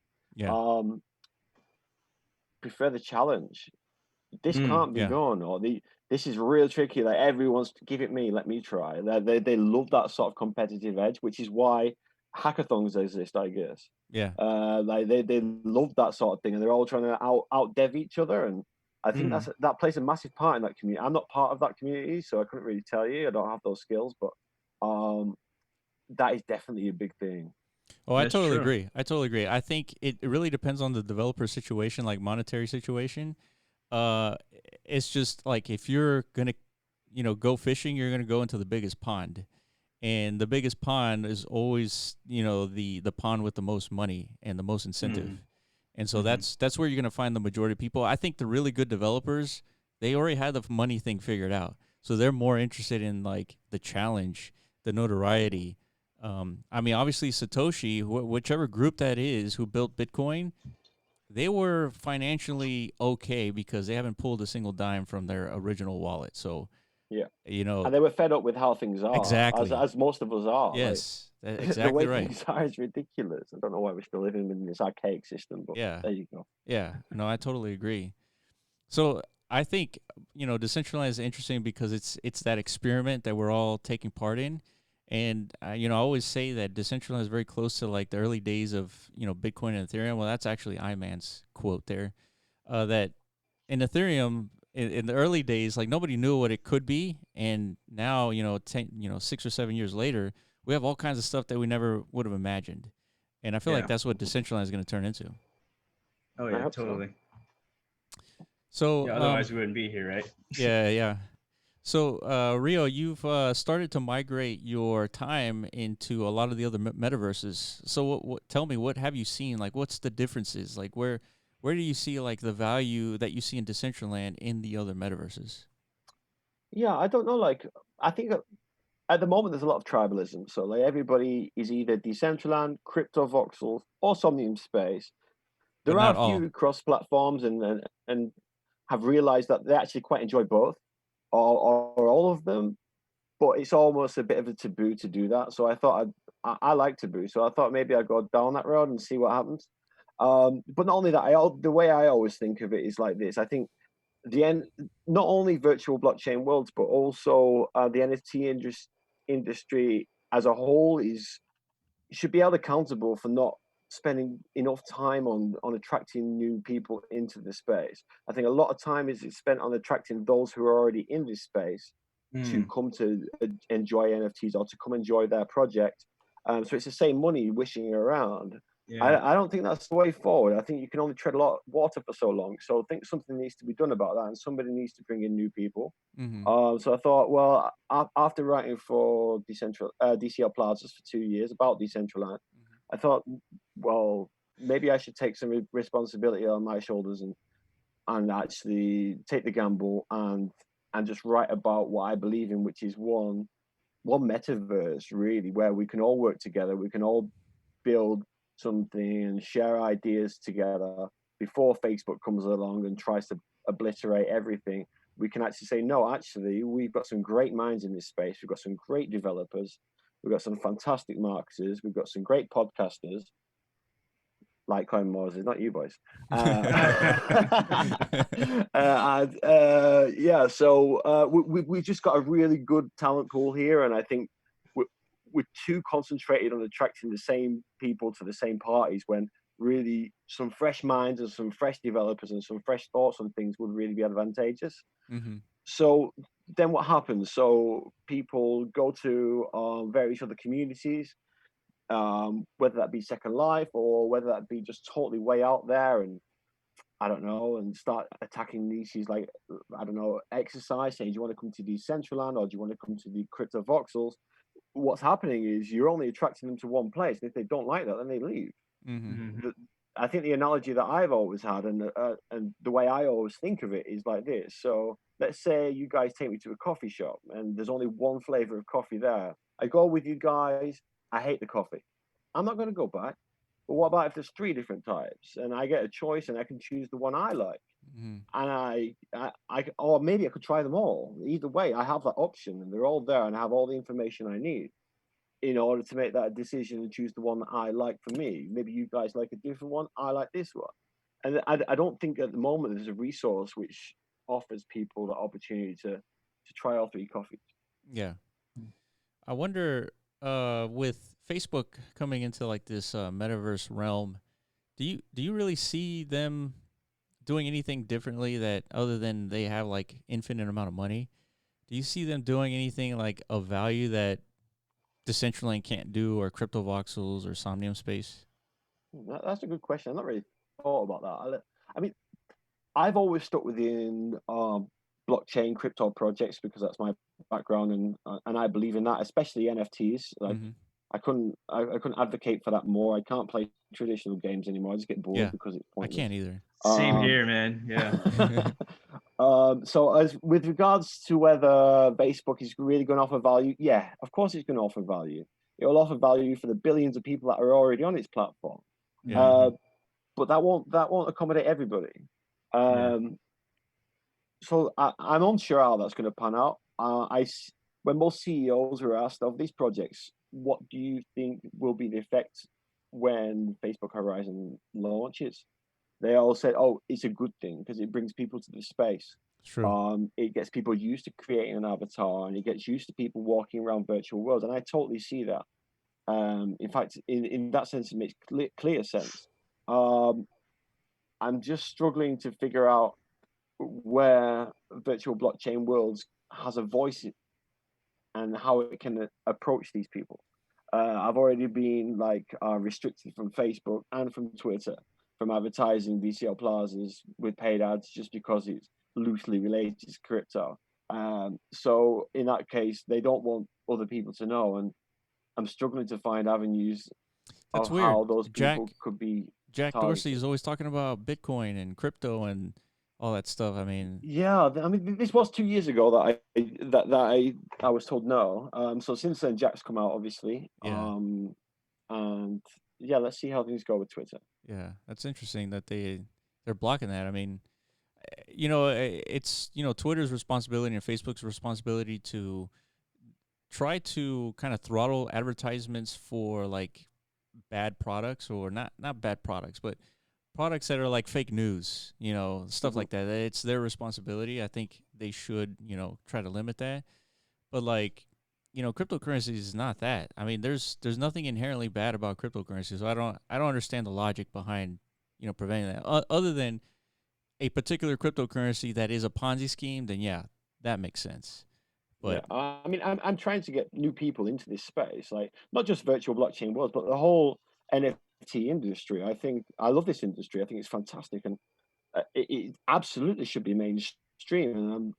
prefer the challenge. This can't be done, or this is real tricky. Like everyone's give it me, let me try. They love that sort of competitive edge, which is why hackathons exist, I guess. Yeah. Like they love that sort of thing, and they're all trying to out dev each other, and I think that plays a massive part in that community. I'm not part of that community, so I couldn't really tell you. I don't have those skills, but that is definitely a big thing. Oh, I totally agree. I think it really depends on the developer situation, like monetary situation. It's just like if you're gonna, go fishing, you're gonna go into the biggest pond, and the biggest pond is always, the pond with the most money and the most incentive. And so that's where you're gonna find the majority of people. I think the really good developers, they already have the money thing figured out, so they're more interested in like the challenge, the notoriety. I mean, obviously Satoshi, whichever group that is who built Bitcoin, they were financially okay because they haven't pulled a single dime from their original wallet. So, and they were fed up with how things are, exactly, as most of us are. Yes, like, exactly the way right. things are is ridiculous. I don't know why we're still living in this archaic system, but there you go. Yeah, no, I totally agree. So I think decentralized is interesting because it's that experiment that we're all taking part in. And I always say that decentralized is very close to like the early days of Bitcoin and Ethereum. Well, that's actually Iman's quote there. That in Ethereum in the early days, like nobody knew what it could be, and now 6 or 7 years later, we have all kinds of stuff that we never would have imagined. And I feel like that's what decentralized is going to turn into. Oh yeah, totally. So otherwise we wouldn't be here, right? yeah. So, Rio, you've started to migrate your time into a lot of the other metaverses. So, tell me, what have you seen? Like, what's the differences? Like, where do you see like the value that you see in Decentraland in the other metaverses? Yeah, I don't know. Like, I think at the moment there's a lot of tribalism. So, like, everybody is either Decentraland, Cryptovoxels, or Somnium Space. There are a few cross platforms and have realized that they actually quite enjoy both. Or all of them, but it's almost a bit of a taboo to do that. So I thought I like taboo, so I thought maybe I'd go down that road and see what happens. But not only that, the way I always think of it is like this. I think not only virtual blockchain worlds, but also the NFT industry as a whole should be held accountable for not spending enough time on attracting new people into the space. I think a lot of time is spent on attracting those who are already in this space to come to enjoy NFTs or to come enjoy their project. So it's the same money wishing around. I don't think that's the way forward. I think you can only tread a lot of water for so long. So I think something needs to be done about that, and somebody needs to bring in new people. So I thought, well, after writing for DCL Plazas for 2 years about Decentraland, I thought, well, maybe I should take some responsibility on my shoulders and actually take the gamble and just write about what I believe in, which is one metaverse, really, where we can all work together, we can all build something and share ideas together before Facebook comes along and tries to obliterate everything. We can actually say, no, actually, we've got some great minds in this space. We've got some great developers. We've got some fantastic marketers. We've got some great podcasters. Like Coin Moses, not you boys. So we've just got a really good talent pool here, and I think we're too concentrated on attracting the same people to the same parties when really some fresh minds and some fresh developers and some fresh thoughts on things would really be advantageous. So then what happens? So people go to various other communities, whether that be Second Life or whether that be just totally way out there and I don't know, and start attacking niches like, I don't know, exercise, saying, do you want to come to Decentraland or do you want to come to the Cryptovoxels? What's happening is you're only attracting them to one place. And if they don't like that, then they leave. I think the analogy that I've always had and the way I always think of it is like this. So let's say you guys take me to a coffee shop and there's only one flavor of coffee there. I go with you guys. I hate the coffee. I'm not going to go back. But what about if there's 3 different types and I get a choice and I can choose the one I like? and or maybe I could try them all. Either way, I have that option, and they're all there, and I have all the information I need in order to make that decision and choose the one that I like for me. Maybe you guys like a different one. I like this one. And I don't think at the moment there's a resource which offers people the opportunity to try all three coffees. Yeah. I wonder, with Facebook coming into like this metaverse realm, do you really see them doing anything differently that other than they have like infinite amount of money? Do you see them doing anything like of value that Decentraland can't do, or Cryptovoxels or Somnium Space? That's a good question. I've not really thought about that. I mean, I've always stuck within blockchain crypto projects because that's my background, and I believe in that, especially NFTs. Like I couldn't advocate for that more. I can't play traditional games anymore. I just get bored because it's pointless. I can't either. Same here, man. Yeah. So as with regards to whether Facebook is really going to offer value, yeah, of course it's going to offer value. It will offer value for the billions of people that are already on its platform. Yeah. But that won't accommodate everybody. So I'm unsure how that's going to pan out. When most CEOs were asked of these projects, what do you think will be the effect when Facebook Horizon launches? They all said, "Oh, it's a good thing because it brings people to the space. True. It gets people used to creating an avatar, and it gets used to people walking around virtual worlds." And I totally see that. In fact, in that sense, it makes clear sense. I'm just struggling to figure out where virtual blockchain worlds has a voice and how it can approach these people. I've already been restricted from Facebook and from Twitter from advertising DCL Plazas with paid ads just because it's loosely related to crypto. So in that case, they don't want other people to know, and I'm struggling to find avenues That's of weird. how those people could be Jack targeted. Dorsey is always talking about Bitcoin and crypto and all that stuff. I mean, yeah, I mean, this was 2 years ago that I was told no. So since then, Jack's come out, obviously. Yeah. And yeah, let's see how things go with Twitter. Yeah, that's interesting that they're blocking that. I mean, it's Twitter's responsibility and Facebook's responsibility to try to kind of throttle advertisements for like bad products, or not bad products, but products that are like fake news, stuff like that. It's their responsibility. I think they should, try to limit that. But like, cryptocurrencies is not that. I mean, there's nothing inherently bad about cryptocurrencies. So I don't understand the logic behind, preventing that. Other than a particular cryptocurrency that is a Ponzi scheme, then yeah, that makes sense. But yeah, I mean, I'm trying to get new people into this space, like not just virtual blockchain worlds, but the whole NFT industry. I love this industry. I think it's fantastic, and it absolutely should be mainstream. And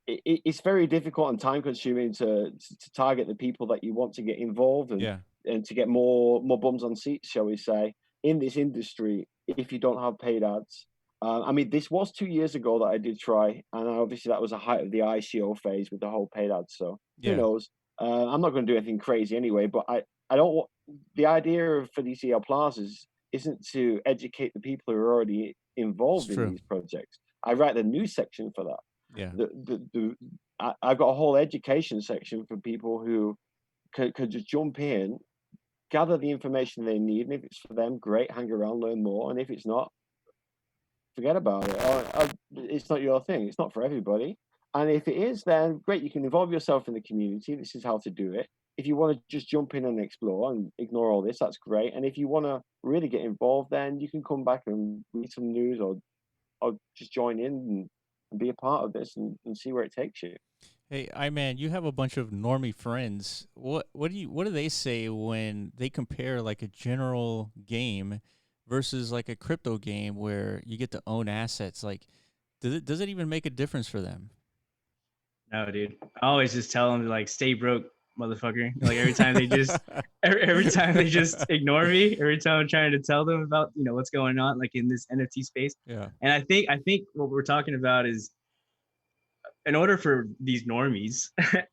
it's very difficult and time consuming to target the people that you want to get involved and to get more bums on seats, shall we say, in this industry if you don't have paid ads. I mean, this was 2 years ago that I did try, and obviously that was the height of the ICO phase with the whole paid ads. So who knows? I'm not going to do anything crazy anyway, but I don't want the idea for DCL Plazas isn't to educate the people who are already involved in these projects. I write the news section for that. Yeah. I've got a whole education section for people who could just jump in, gather the information they need, and if it's for them, great, hang around, learn more. And if it's not, forget about it. It's not your thing. It's not for everybody. And if it is, then great, you can involve yourself in the community. This is how to do it. If you want to just jump in and explore and ignore all this, that's great. And if you want to really get involved, then you can come back and read some news or just join in and be a part of this and see where it takes you. Hey, man, you have a bunch of normie friends. What do they say when they compare like a general game versus like a crypto game where you get to own assets? Like, does it even make a difference for them? No, dude. I always just tell them to like stay broke, motherfucker. Like every time they just every time they just ignore me, every time I'm trying to tell them about what's going on like in this NFT space. Yeah. And I think what we're talking about is, in order for these normies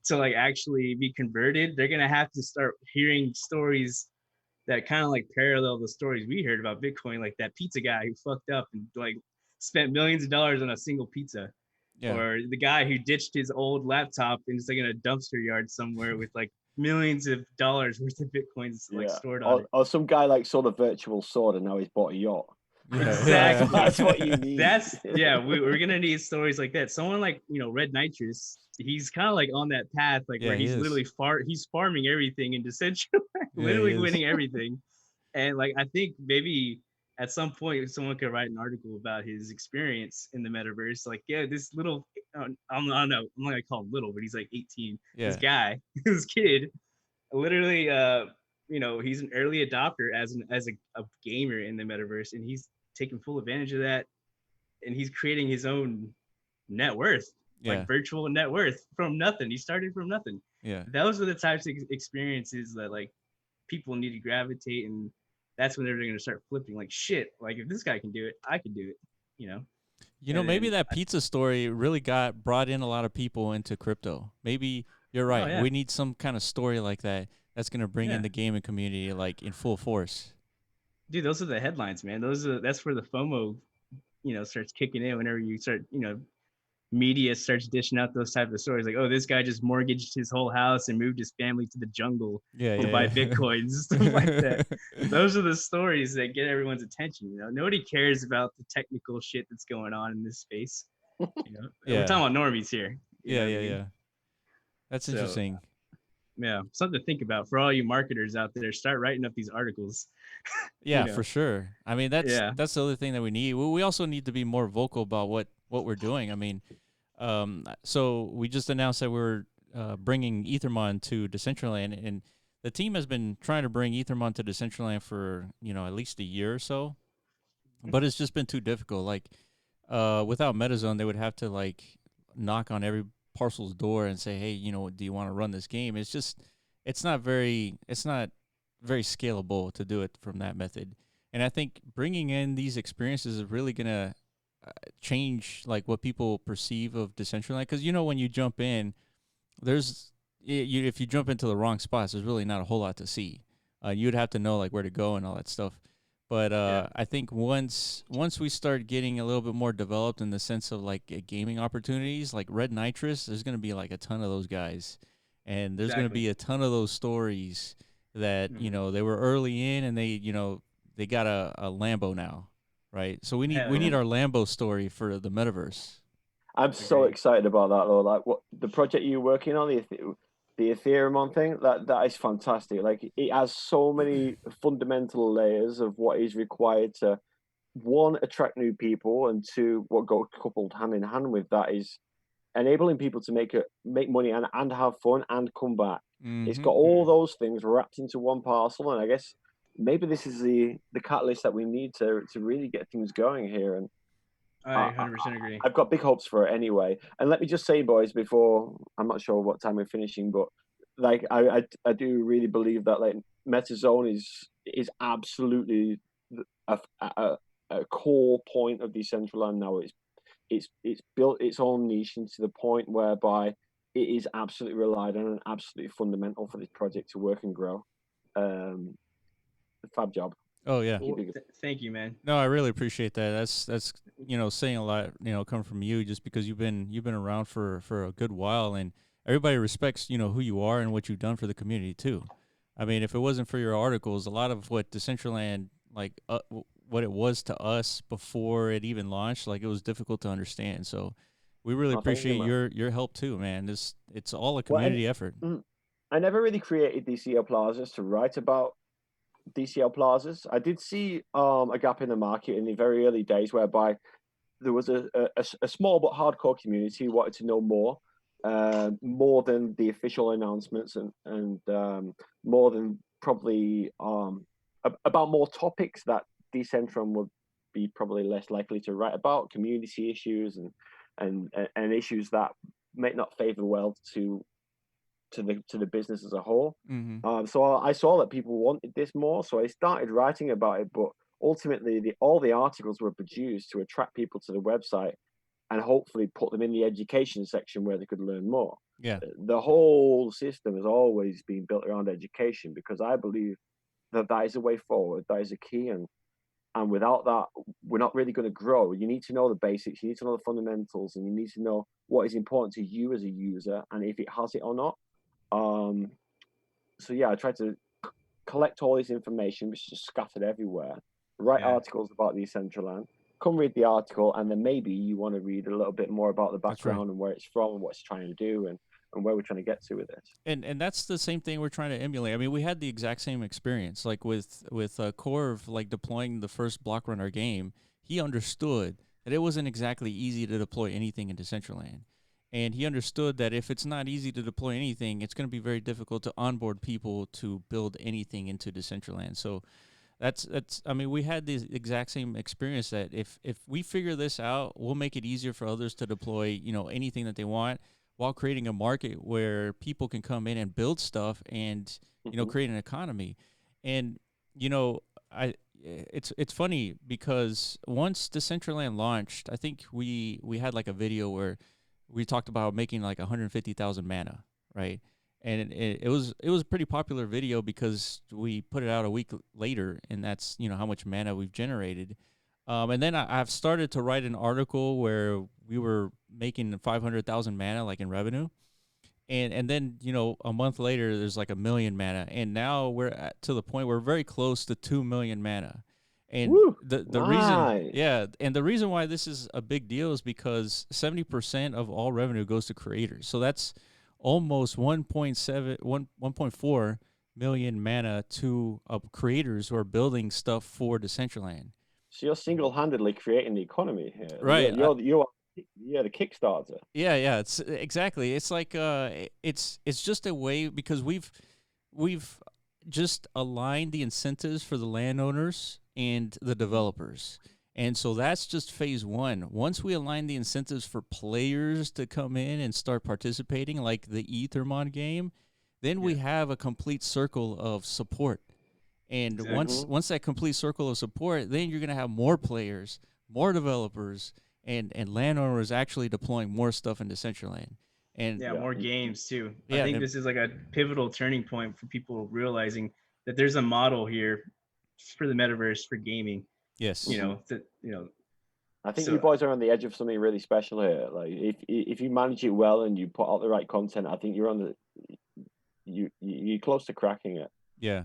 to like actually be converted, they're gonna have to start hearing stories that kind of like parallel the stories we heard about Bitcoin, like that pizza guy who fucked up and like spent millions of dollars on a single pizza. Yeah. Or the guy who ditched his old laptop and is like in a dumpster yard somewhere with like millions of dollars worth of Bitcoins like stored on it. Or some guy like sold a virtual sword and now he's bought a yacht. Yeah, exactly. That's what you need. We're gonna need stories like that. Someone like, you know, Red Nitrous, he's kind of like on that path, like where he's literally he's farming everything in Decentraland, literally winning everything. And like I think maybe at some point someone could write an article about his experience in the metaverse. Like, this little, I don't know, I'm not gonna call him little, but he's like 18. This guy, this kid, literally, you know, he's an early adopter as a gamer in the metaverse, and he's taking full advantage of that, and he's creating his own net worth, like virtual net worth from nothing. He started from nothing. Yeah, those are the types of experiences that like people need to gravitate, and that's when they're going to start flipping. Like, shit, like if this guy can do it, I can do it. You know. Maybe that pizza story really brought in a lot of people into crypto. Maybe you're right. We need some kind of story like that that's going to bring in the gaming community like in full force. Dude, those are the headlines, man. That's where the FOMO, you know, starts kicking in whenever you start, you know, media starts dishing out those type of stories like, oh, this guy just mortgaged his whole house and moved his family to the jungle to buy Bitcoins, stuff like that. Those are the stories that get everyone's attention. You know, nobody cares about the technical shit that's going on in this space. You know, we're talking about normies here. Yeah. That's interesting. Yeah, something to think about for all you marketers out there. Start writing up these articles. Yeah, for sure. I mean, that's the other thing that we need. We also need to be more vocal about what we're doing. I mean, so we just announced that we're bringing Ethermon to Decentraland, and the team has been trying to bring Ethermon to Decentraland for, you know, at least a year or so, but it's just been too difficult. Like, without MetaZone, they would have to like knock on every parcel's door and say, hey, you know, do you want to run this game? It's not very scalable to do it from that method. And I think bringing in these experiences is really going to change like what people perceive of Decentraland. Because, you know, when you jump in, if you jump into the wrong spots, there's really not a whole lot to see. You'd have to know like where to go and all that stuff. But I think once we start getting a little bit more developed in the sense of like gaming opportunities, like Red Nitrous, there's going to be like a ton of those guys. And there's going to be a ton of those stories that, you know, they were early in and they got a Lambo now, right? So we need our Lambo story for the metaverse. I'm so excited about that though. Like what the project you're working on, the Ethermon thing, that is fantastic. Like it has so many fundamental layers of what is required to, one, attract new people, and two, what go coupled hand in hand with that is enabling people to make money and have fun and come back. Mm-hmm. It's got all those things wrapped into one parcel, and I guess maybe this is the catalyst that we need to really get things going here. And I 100% agree. I've got big hopes for it anyway. And let me just say, boys, before, I'm not sure what time we're finishing, but like I do really believe that like MetaZone is absolutely a core point of Decentraland now. It's built its own niche into the point whereby it is absolutely relied on and absolutely fundamental for this project to work and grow. Fab job. Oh yeah. Well, thank you, man. No, I really appreciate that. That's you know, saying a lot, you know, coming from you, just because you've been around for a good while, and everybody respects, you know, who you are and what you've done for the community too. I mean, if it wasn't for your articles, a lot of what Decentraland, like what it was to us before it even launched, like it was difficult to understand. So we really appreciate your help too, man. It's all a community effort. I never really created DCL Plazas to write about DCL Plazas. I did see a gap in the market in the very early days whereby there was a small but hardcore community who wanted to know more than the official announcements and more than probably about more topics that Decentraland would be probably less likely to write about, community issues and issues that may not favor well to the business as a whole. Mm-hmm. So I saw that people wanted this more, so I started writing about it. But ultimately, all the articles were produced to attract people to the website and hopefully put them in the education section where they could learn more. Yeah, the whole system has always been built around education because I believe that is a way forward. That is a key, and And without that, we're not really going to grow. You need to know the basics, you need to know the fundamentals, and you need to know what is important to you as a user and if it has it or not. So yeah, I try to collect all this information, which is just scattered everywhere, write articles about Decentraland, come read the article, and then maybe you want to read a little bit more about the background and where it's from and what it's trying to do and where we're trying to get to with this. And that's the same thing we're trying to emulate. I mean, we had the exact same experience, like with Corv, like deploying the first block runner game. He understood that it wasn't exactly easy to deploy anything in Decentraland. And he understood that if it's not easy to deploy anything, it's going to be very difficult to onboard people to build anything into Decentraland. So that's I mean, we had the exact same experience that if we figure this out, we'll make it easier for others to deploy, you know, anything that they want, while creating a market where people can come in and build stuff and, you know, create an economy. And, you know, it's funny because once Decentraland launched, I think we had like a video where we talked about making like 150,000 mana, right? And it was a pretty popular video because we put it out a week later, and that's, you know, how much mana we've generated. And then I've started to write an article where we were making 500,000 mana, like in revenue. And then, you know, a month later, there's like 1 million mana. And now we're to the point where we're very close to 2 million mana. And the reason, and the reason why this is a big deal is because 70% of all revenue goes to creators. So that's almost 1.4 million mana to creators who are building stuff for Decentraland. So you're single-handedly creating the economy here, right? You're the Kickstarter. Yeah, it's exactly. It's like it's just a way, because we've just aligned the incentives for the landowners and the developers. And so that's just phase one. Once we align the incentives for players to come in and start participating, like the Ethermon game, then we have a complete circle of support. And once that complete circle of support, then you're going to have more players, more developers, and landowners actually deploying more stuff in Decentraland. And more games too. I think this is like a pivotal turning point for people realizing that there's a model here for the metaverse for gaming. Yes. I think you boys are on the edge of something really special here. Like if you manage it well and you put out the right content, I think you're close to cracking it. Yeah.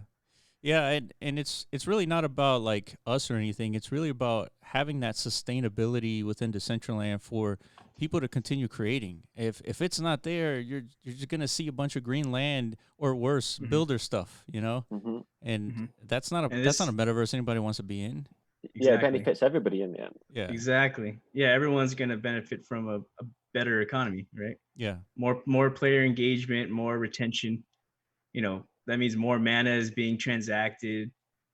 Yeah, and it's really not about like us or anything. It's really about having that sustainability within Decentraland for people to continue creating. If it's not there, you're just gonna see a bunch of green land or worse, builder stuff, you know. And that's not a metaverse anybody wants to be in. Yeah, it benefits everybody in the end. Yeah, exactly. Yeah, everyone's gonna benefit from a better economy, right? Yeah, more player engagement, more retention. You know, that means more mana is being transacted.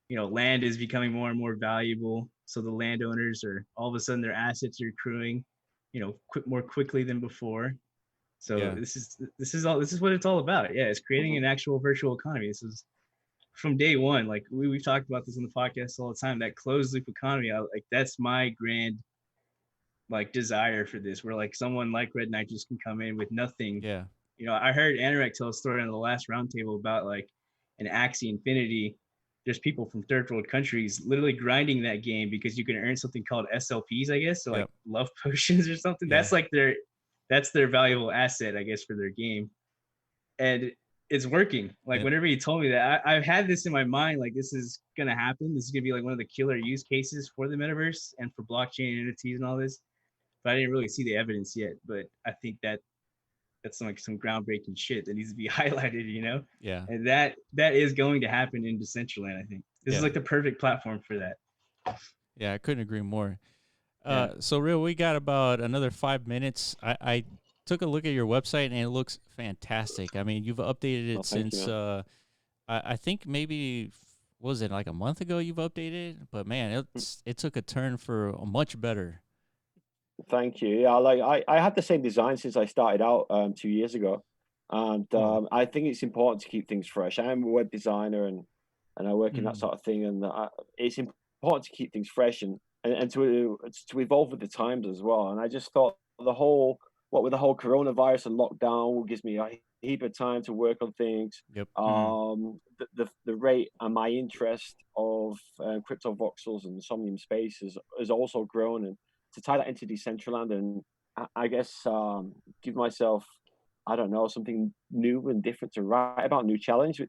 You know, land is becoming more and more valuable. So the landowners are all of a sudden their assets are accruing, you know, more quickly than before. So this is what it's all about. Yeah, it's creating an actual virtual economy. This is from day one. Like we've talked about this on the podcast all the time. That closed loop economy, that's my grand like desire for this. Where like someone like Red Knight just can come in with nothing. Yeah. You know, I heard Anorak tell a story on the last roundtable about like an Axie Infinity. There's people from third world countries literally grinding that game because you can earn something called SLPs, I guess. So like love potions or something. Yeah. That's their valuable asset, I guess, for their game. And it's working. Like whenever you told me that, I've had this in my mind, like this is going to happen. This is going to be like one of the killer use cases for the metaverse and for blockchain entities and all this. But I didn't really see the evidence yet. But I think that's like some groundbreaking shit that needs to be highlighted, you know? Yeah. And that is going to happen in Decentraland, I think. This is like the perfect platform for that. Yeah, I couldn't agree more. So Real, we got about another 5 minutes. I took a look at your website and it looks fantastic. I mean, you've updated it since I think maybe was it like a month ago you've updated it? But man, it took a turn for much better. Thank you. Yeah, like I had the same design since I started out 2 years ago, and I think it's important to keep things fresh. I am a web designer and I work in that sort of thing, and it's important to keep things fresh and to evolve with the times as well. And I just thought what with the whole coronavirus and lockdown gives me heap of time to work on things. Yep. The rate and my interest of Cryptovoxels and Somnium Space has also grown, and to tie that into Decentraland and I guess give myself, I don't know, something new and different to write about, new challenge.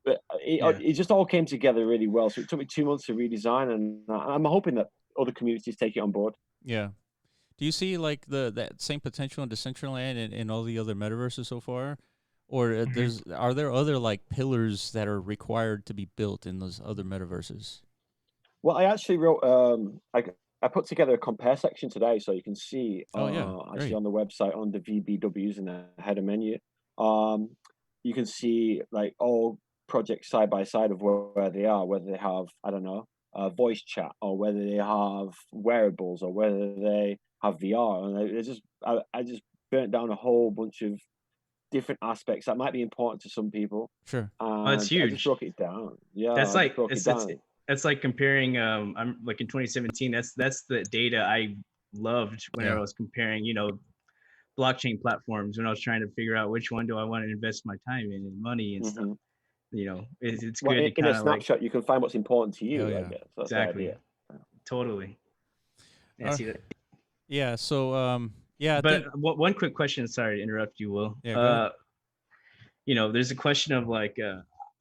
But it just all came together really well. So it took me 2 months to redesign, and I'm hoping that other communities take it on board. Yeah. Do you see like that same potential in Decentraland and all the other metaverses so far, or are there other like pillars that are required to be built in those other metaverses? Well, I actually wrote I put together a compare section today, so you can see actually on the website on the VBWs in the header menu. You can see like all projects side by side of where they are, whether they have, I don't know, voice chat, or whether they have wearables, or whether they have VR. And I just burnt down a whole bunch of different aspects that might be important to some people. Sure. And that's huge. I just broke it down. Yeah, that's like that's like comparing. I'm like in 2017. That's the data I loved when I was comparing, blockchain platforms, when I was trying to figure out which one do I want to invest my time in and money and stuff. It's good in a snapshot. You can find what's important to you. I guess that's exactly. the idea. Totally. Yeah. See that. Yeah. So But one quick question. Sorry to interrupt you, Will. Yeah. There's a question of like,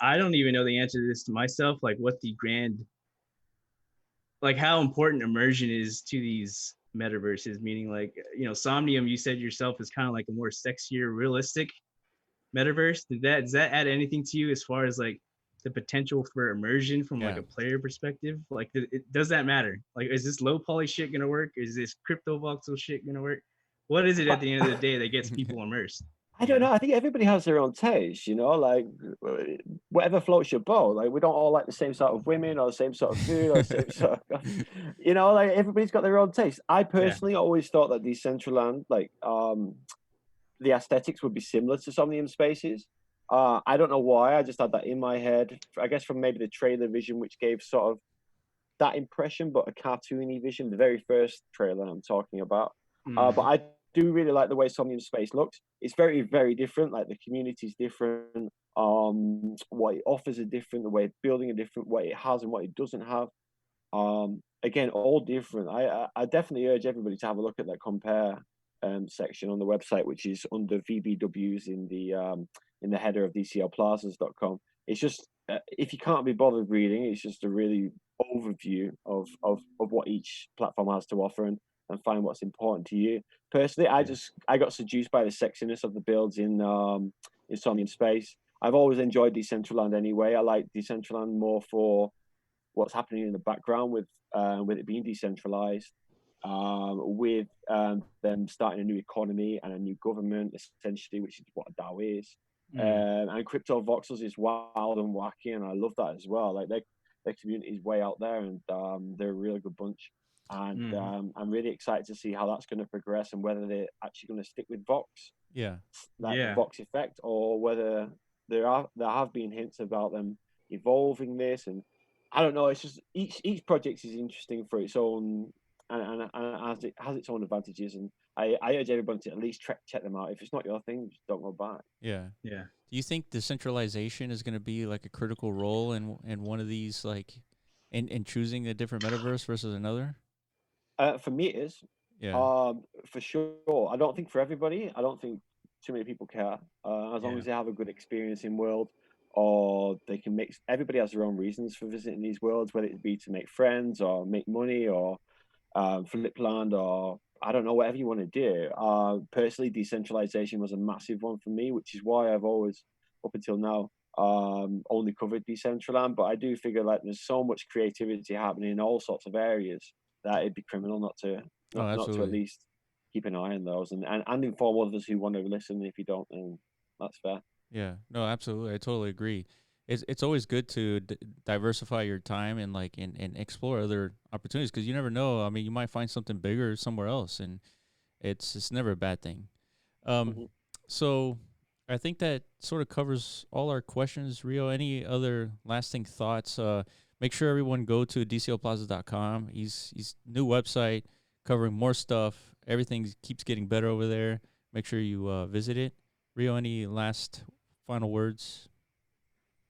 I don't even know the answer to this to myself. Like, what the how important immersion is to these metaverses. Meaning, like, Somnium, you said yourself, is kind of like a more sexier, realistic metaverse. Does that add anything to you as far as like the potential for immersion from like a player perspective? Like, does that matter? Like, is this low poly shit gonna work? Is this Cryptovoxel shit gonna work? What is it at the end of the day that gets people immersed? I don't know. I think everybody has their own taste, like whatever floats your boat. Like, we don't all like the same sort of women or the same sort of food or the same sort of, like everybody's got their own taste. I personally always thought that Decentraland, like the aesthetics would be similar to Somnium Spaces. I don't know why. I just had that in my head. I guess from maybe the trailer vision, which gave sort of that impression, but a cartoony vision. The very first trailer I'm talking about. But I do really like the way Somnium Space looks. It's very, very different. Like, the community's different. What it offers are different. The way it's building are different. What it has and what it doesn't have. Again, all different. I definitely urge everybody to have a look at that compare section on the website, which is under VBWs in the header of DCLplazas.com. It's just if you can't be bothered reading, it's just a really overview of what each platform has to offer, and find what's important to you. Personally, I got seduced by the sexiness of the builds in Somnium Space. I've always enjoyed Decentraland anyway. I like Decentraland more for what's happening in the background with it being decentralized, with them starting a new economy and a new government, essentially, which is what a DAO is. And Cryptovoxels is wild and wacky, and I love that as well. Like, their community is way out there, and they're a really good bunch. And I'm really excited to see how that's going to progress, and whether they're actually going to stick with Vox, the Vox effect, or whether there have been hints about them evolving this. And I don't know. It's just each project is interesting for its own, and it has its own advantages. And I urge everyone to at least check them out. If it's not your thing, just don't go back. Yeah. Do you think decentralization is going to be like a critical role in one of these, like in choosing a different metaverse versus another? For me, it is. Yeah. For sure. I don't think for everybody. I don't think too many people care. As long as they have a good experience in world, or they can make. Everybody has their own reasons for visiting these worlds, whether it be to make friends or make money or flip land, or I don't know, whatever you want to do. Personally, decentralization was a massive one for me, which is why I've always, up until now, only covered Decentraland. But I do figure like there's so much creativity happening in all sorts of areas that it'd be criminal not to at least keep an eye on those, and inform others who want to listen. If you don't, then that's fair. Yeah, no, absolutely. I totally agree. It's always good to diversify your time and and explore other opportunities, because you never know. I mean, you might find something bigger somewhere else, and it's never a bad thing. So I think that sort of covers all our questions. Rio, any other lasting thoughts? Make sure everyone go to DCLplazas.com. He's new website covering more stuff. Everything keeps getting better over there. Make sure you visit it. Rio, any last final words?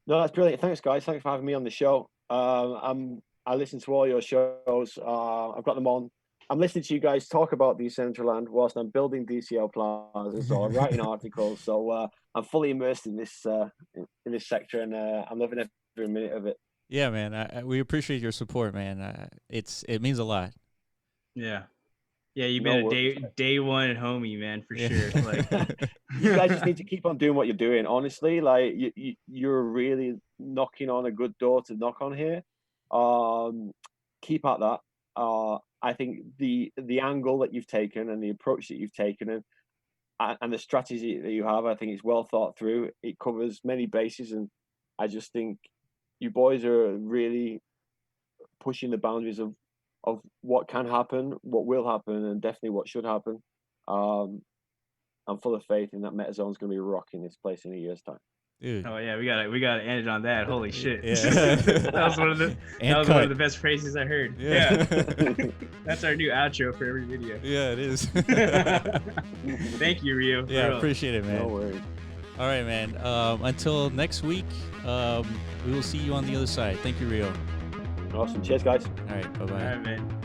No, that's brilliant. Thanks, guys. Thanks for having me on the show. I listen to all your shows. I've got them on. I'm listening to you guys talk about Decentraland whilst I'm building DCL Plazas or writing articles. So I'm fully immersed in this sector, and I'm loving every minute of it. Yeah, man. We appreciate your support, man. It means a lot. Yeah. Yeah, you've been a day one homie, man, for sure. Like, you guys just need to keep on doing what you're doing. Honestly, like you're really knocking on a good door to knock on here. Keep at that. I think the angle that you've taken and the approach that you've taken and the strategy that you have, I think it's well thought through. It covers many bases, and I just think you boys are really pushing the boundaries of what can happen, what will happen, and definitely what should happen. I'm full of faith in that MetaZone's going to be rocking this place in a year's time. Dude. Oh yeah, we gotta end it on that. Holy shit! Yeah. that was one of the best phrases I heard. Yeah. That's our new outro for every video. Yeah, it is. Thank you, Rio. Yeah, appreciate it, man. No worries. All right, man. Until next week, we will see you on the other side. Thank you, Rio. Awesome. Cheers, guys. All right. Bye-bye. All right, man.